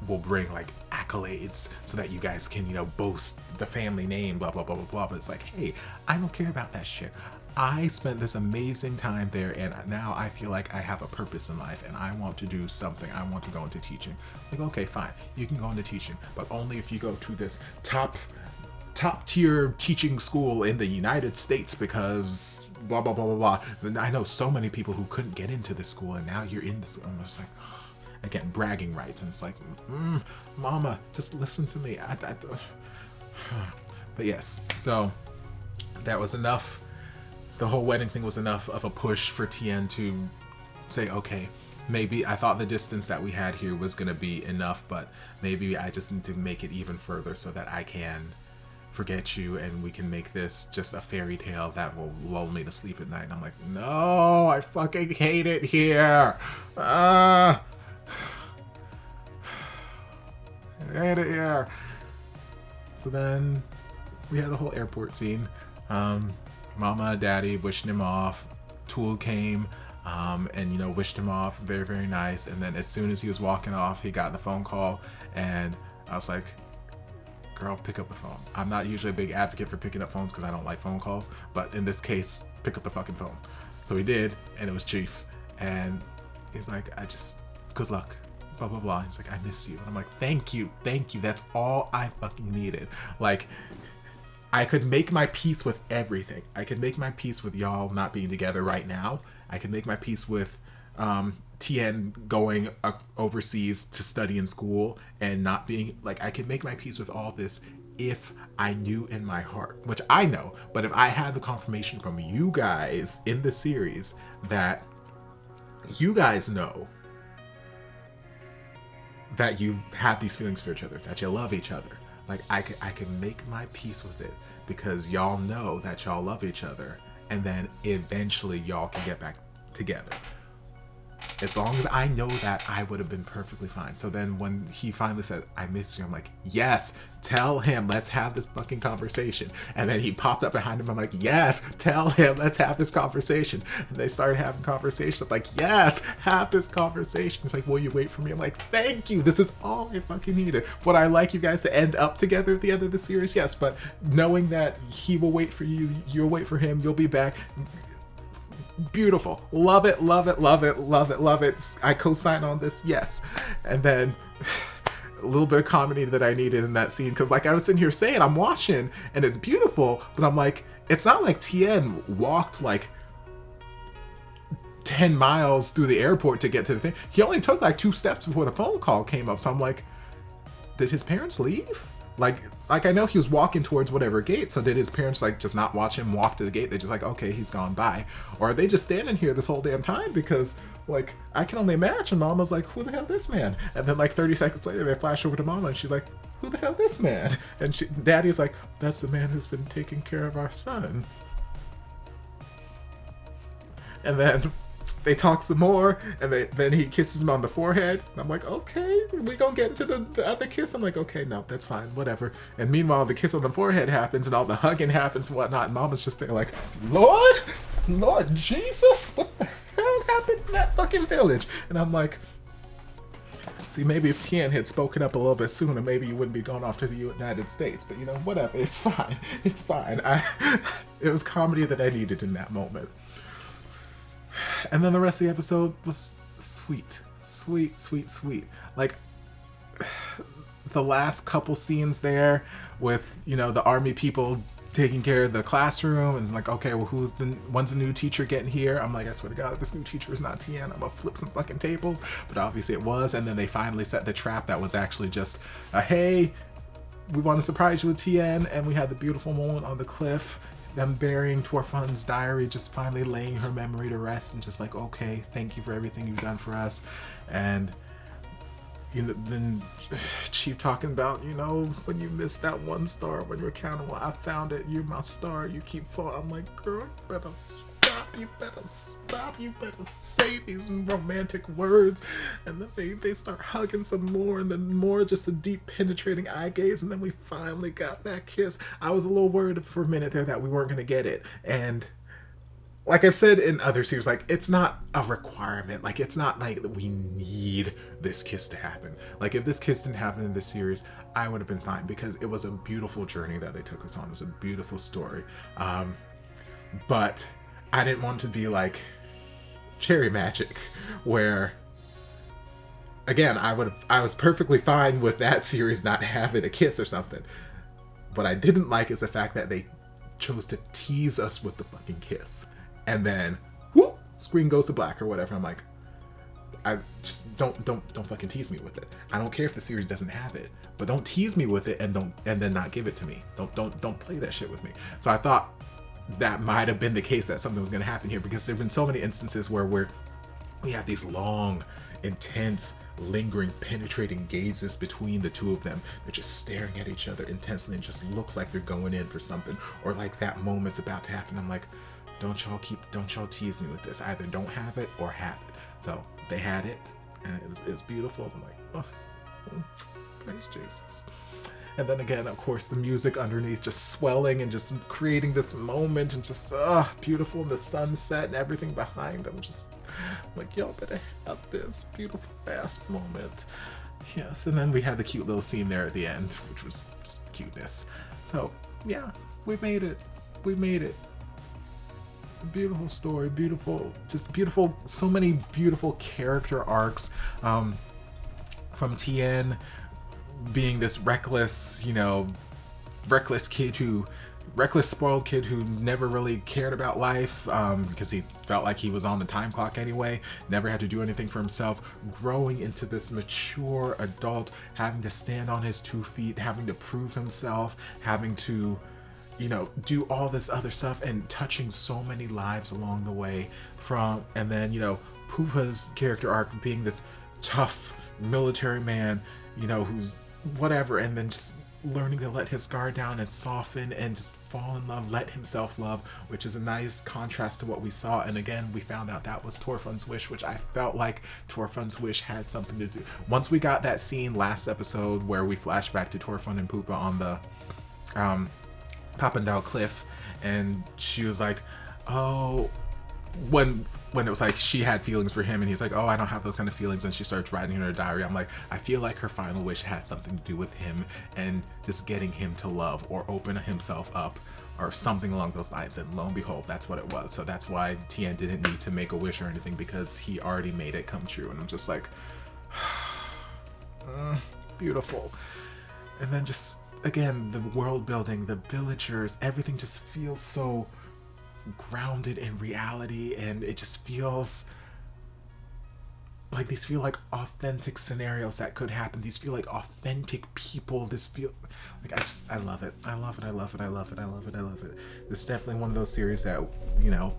will bring like accolades so that you guys can, you know, boast the family name, blah blah blah blah blah. But it's like, hey, I don't care about that shit. I spent this amazing time there, and now I feel like I have a purpose in life and I want to do something. I want to go into teaching. Like, okay, fine, you can go into teaching, but only if you go to this top tier teaching school in the United States, because blah blah blah blah blah. I know so many people who couldn't get into this school, and now you're in this. I'm just like, again, bragging rights, and it's like, Mama, just listen to me. But yes, so that was enough. The whole wedding thing was enough of a push for Tien to say, okay, maybe I thought the distance that we had here was going to be enough, but maybe I just need to make it even further so that I can forget you and we can make this just a fairy tale that will lull me to sleep at night. And I'm like, no, I fucking hate it here. I hate it here. So then we had the whole airport scene. Mama, Daddy wished him off. Tool came and, you know, wished him off. Very, very nice. And then as soon as he was walking off, he got the phone call, and I was like, girl, pick up the phone. I'm not usually a big advocate for picking up phones because I don't like phone calls, but in this case, pick up the fucking phone. So he did, and it was Chief. And he's like, good luck, blah, blah, blah. He's like, I miss you. And I'm like, thank you. That's all I fucking needed. Like, I could make my peace with everything. I could make my peace with y'all not being together right now. I could make my peace with Tien going overseas to study in school and not being, like, I could make my peace with all this if I knew in my heart, which I know, but if I had the confirmation from you guys in the series that you guys know that you have these feelings for each other, that you love each other, like, I could make my peace with it because y'all know that y'all love each other, and then eventually y'all can get back together. as long as I know that, I would have been perfectly fine. So then when he finally said, I miss you, I'm like, yes, tell him, let's have this fucking conversation. And then he popped up behind him. I'm like, yes, tell him, let's have this conversation. And they started having conversations. I'm like, yes, have this conversation. He's like, will you wait for me? I'm like, thank you. This is all I fucking needed. Would I like you guys to end up together at the end of the series? Yes, but knowing that he will wait for you, you'll wait for him, you'll be back. Beautiful. Love it, love it, love it, love it, love it. I co-sign on this, yes. And then a little bit of comedy that I needed in that scene, because like I was sitting here saying, I'm watching and it's beautiful, but I'm like, it's not like Tien walked like 10 miles through the airport to get to the thing. He only took like 2 steps before the phone call came up. So I'm like, did his parents leave? Like I know he was walking towards whatever gate, so did his parents like just not watch him walk to the gate? They're just like, okay, he's gone by. Or are they just standing here this whole damn time? Because like, I can only imagine Mama's like, who the hell this man? And then like 30 seconds later, they flash over to Mama and she's like, who the hell this man? And Daddy's like, that's the man who's been taking care of our son. And then they talk some more, and then he kisses him on the forehead. And I'm like, okay, we gonna get into the other kiss? I'm like, okay, no, that's fine, whatever. And meanwhile, the kiss on the forehead happens, and all the hugging happens and whatnot, and Mama's just there like, Lord Jesus, what the hell happened in that fucking village? And I'm like, see, maybe if Tien had spoken up a little bit sooner, maybe you wouldn't be going off to the United States. But you know, whatever, it's fine, it's fine. It was comedy that I needed in that moment. And then the rest of the episode was sweet, sweet, sweet, sweet. Like, the last couple scenes there with, you know, the army people taking care of the classroom and like, okay, well, when's the new teacher getting here? I'm like, I swear to God, if this new teacher is not Tien, I'm gonna flip some fucking tables. But obviously it was. And then they finally set the trap that was actually just a, hey, we want to surprise you with Tien. And we had the beautiful moment on the cliff, them burying Torfun's diary, just finally laying her memory to rest and just like, okay, thank you for everything you've done for us. And you know, then Chief talking about, you know, when you missed that one star when you're counting, well, I found it, you're my star, you keep falling. I'm like, girl, you better stop, you better stop, you better say these romantic words. And then they start hugging some more, and then more just a deep penetrating eye gaze, and then we finally got that kiss. I was a little worried for a minute there that we weren't gonna get it. And like I've said in other series, like, it's not a requirement. Like, it's not like we need this kiss to happen. Like, if this kiss didn't happen in this series, I would have been fine, because it was a beautiful journey that they took us on. It was a beautiful story. But I didn't want to be like Cherry Magic, where, again, I was perfectly fine with that series not having a kiss or something. What I didn't like is the fact that they chose to tease us with the fucking kiss. And then, whoop, screen goes to black or whatever. I'm like, I just don't fucking tease me with it. I don't care if the series doesn't have it, but don't tease me with it and then not give it to me. Don't play that shit with me. So I thought that might have been the case, that something was going to happen here, because there've been so many instances where we have these long, intense, lingering, penetrating gazes between the two of them. They're just staring at each other intensely, and it just looks like they're going in for something, or like that moment's about to happen. I'm like, don't y'all tease me with this. Either don't have it or have it. So they had it, and it was beautiful. I'm like, oh, thanks Jesus. And then again, of course, the music underneath just swelling and just creating this moment, and just beautiful, and the sunset and everything behind them. Just like, y'all better have this beautiful fast moment. Yes, and then we had the cute little scene there at the end, which was just cuteness. So yeah, we made it. We made it. It's a beautiful story, beautiful, just beautiful, so many beautiful character arcs, from Tien being this reckless, you know, reckless spoiled kid who never really cared about life, because he felt like he was on the time clock anyway, never had to do anything for himself, growing into this mature adult, having to stand on his 2 feet, having to prove himself, having to, you know, do all this other stuff, and touching so many lives along the way. And then, you know, Pupa's character arc being this tough military man, you know, who's whatever, and then just learning to let his guard down and soften and just fall in love, let himself love, which is a nice contrast to what we saw. And again, we found out that was Torfun's wish, which I felt like Torfun's wish had something to do. Once we got that scene last episode where we flashed back to Torfun and Pupa on the Papandao cliff, and she was like, oh, when it was like she had feelings for him and he's like, oh, I don't have those kind of feelings, and she starts writing in her diary, I'm like, I feel like her final wish had something to do with him and just getting him to love or open himself up or something along those lines, and lo and behold, that's what it was. So that's why Tien didn't need to make a wish or anything, because he already made it come true. And I'm just like, beautiful. And then just again, the world building, the villagers, everything just feels so grounded in reality, and it just feels like these feel like authentic scenarios that could happen. These feel like authentic people. This feel like I love it. I love it. I love it. I love it. I love it. I love it. This is definitely one of those series that, you know,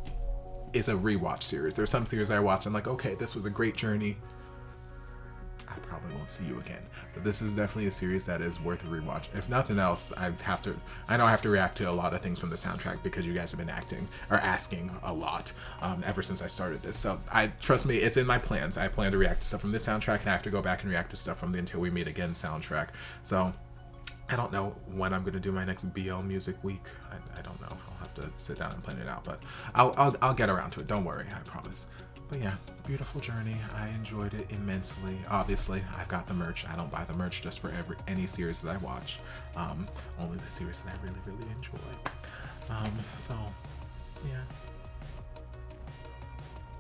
is a rewatch series. There's some series I watch, I'm like, okay, this was a great journey. I probably won't see you again, but this is definitely a series that is worth a rewatch. If nothing else, I know I have to react to a lot of things from the soundtrack because you guys have been asking a lot ever since I started this. So trust me, it's in my plans. I plan to react to stuff from this soundtrack, and I have to go back and react to stuff from the Until We Meet Again soundtrack. So I don't know when I'm going to do my next BL music week. I don't know. I'll have to sit down and plan it out, but I'll get around to it. Don't worry, I promise. But yeah, beautiful journey. I enjoyed it immensely. Obviously, I've got the merch. I don't buy the merch just for any series that I watch. Only the series that I really, really enjoy. So, yeah.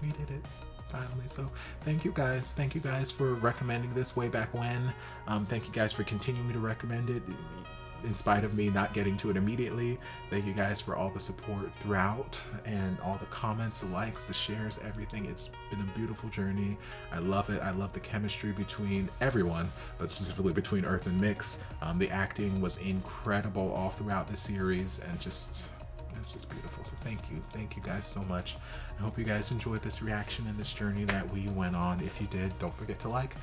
We did it. Finally. So thank you guys. Thank you guys for recommending this way back when. Thank you guys for continuing to recommend it in spite of me not getting to it immediately. Thank you guys for all the support throughout and all the comments, the likes, the shares, everything. It's been a beautiful journey. I love it. I love the chemistry between everyone, but specifically between Earth and Mix. The acting was incredible all throughout the series, and it's just beautiful. So thank you guys so much. I hope you guys enjoyed this reaction and this journey that we went on. If you did, don't forget to like,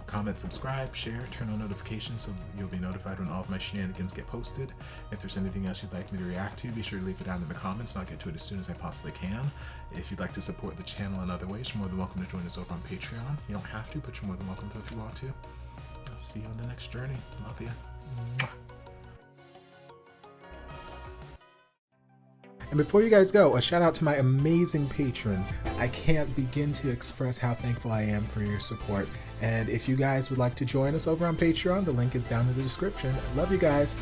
comment, subscribe, share, turn on notifications so you'll be notified when all of my shenanigans get posted. If there's anything else you'd like me to react to, be sure to leave it down in the comments, and I'll get to it as soon as I possibly can. If you'd like to support the channel in other ways, you're more than welcome to join us over on Patreon. You don't have to, but you're more than welcome to if you want to. I'll see you on the next journey. Love you. Mwah. And before you guys go, a shout out to my amazing patrons. I can't begin to express how thankful I am for your support. And if you guys would like to join us over on Patreon, the link is down in the description. Love you guys.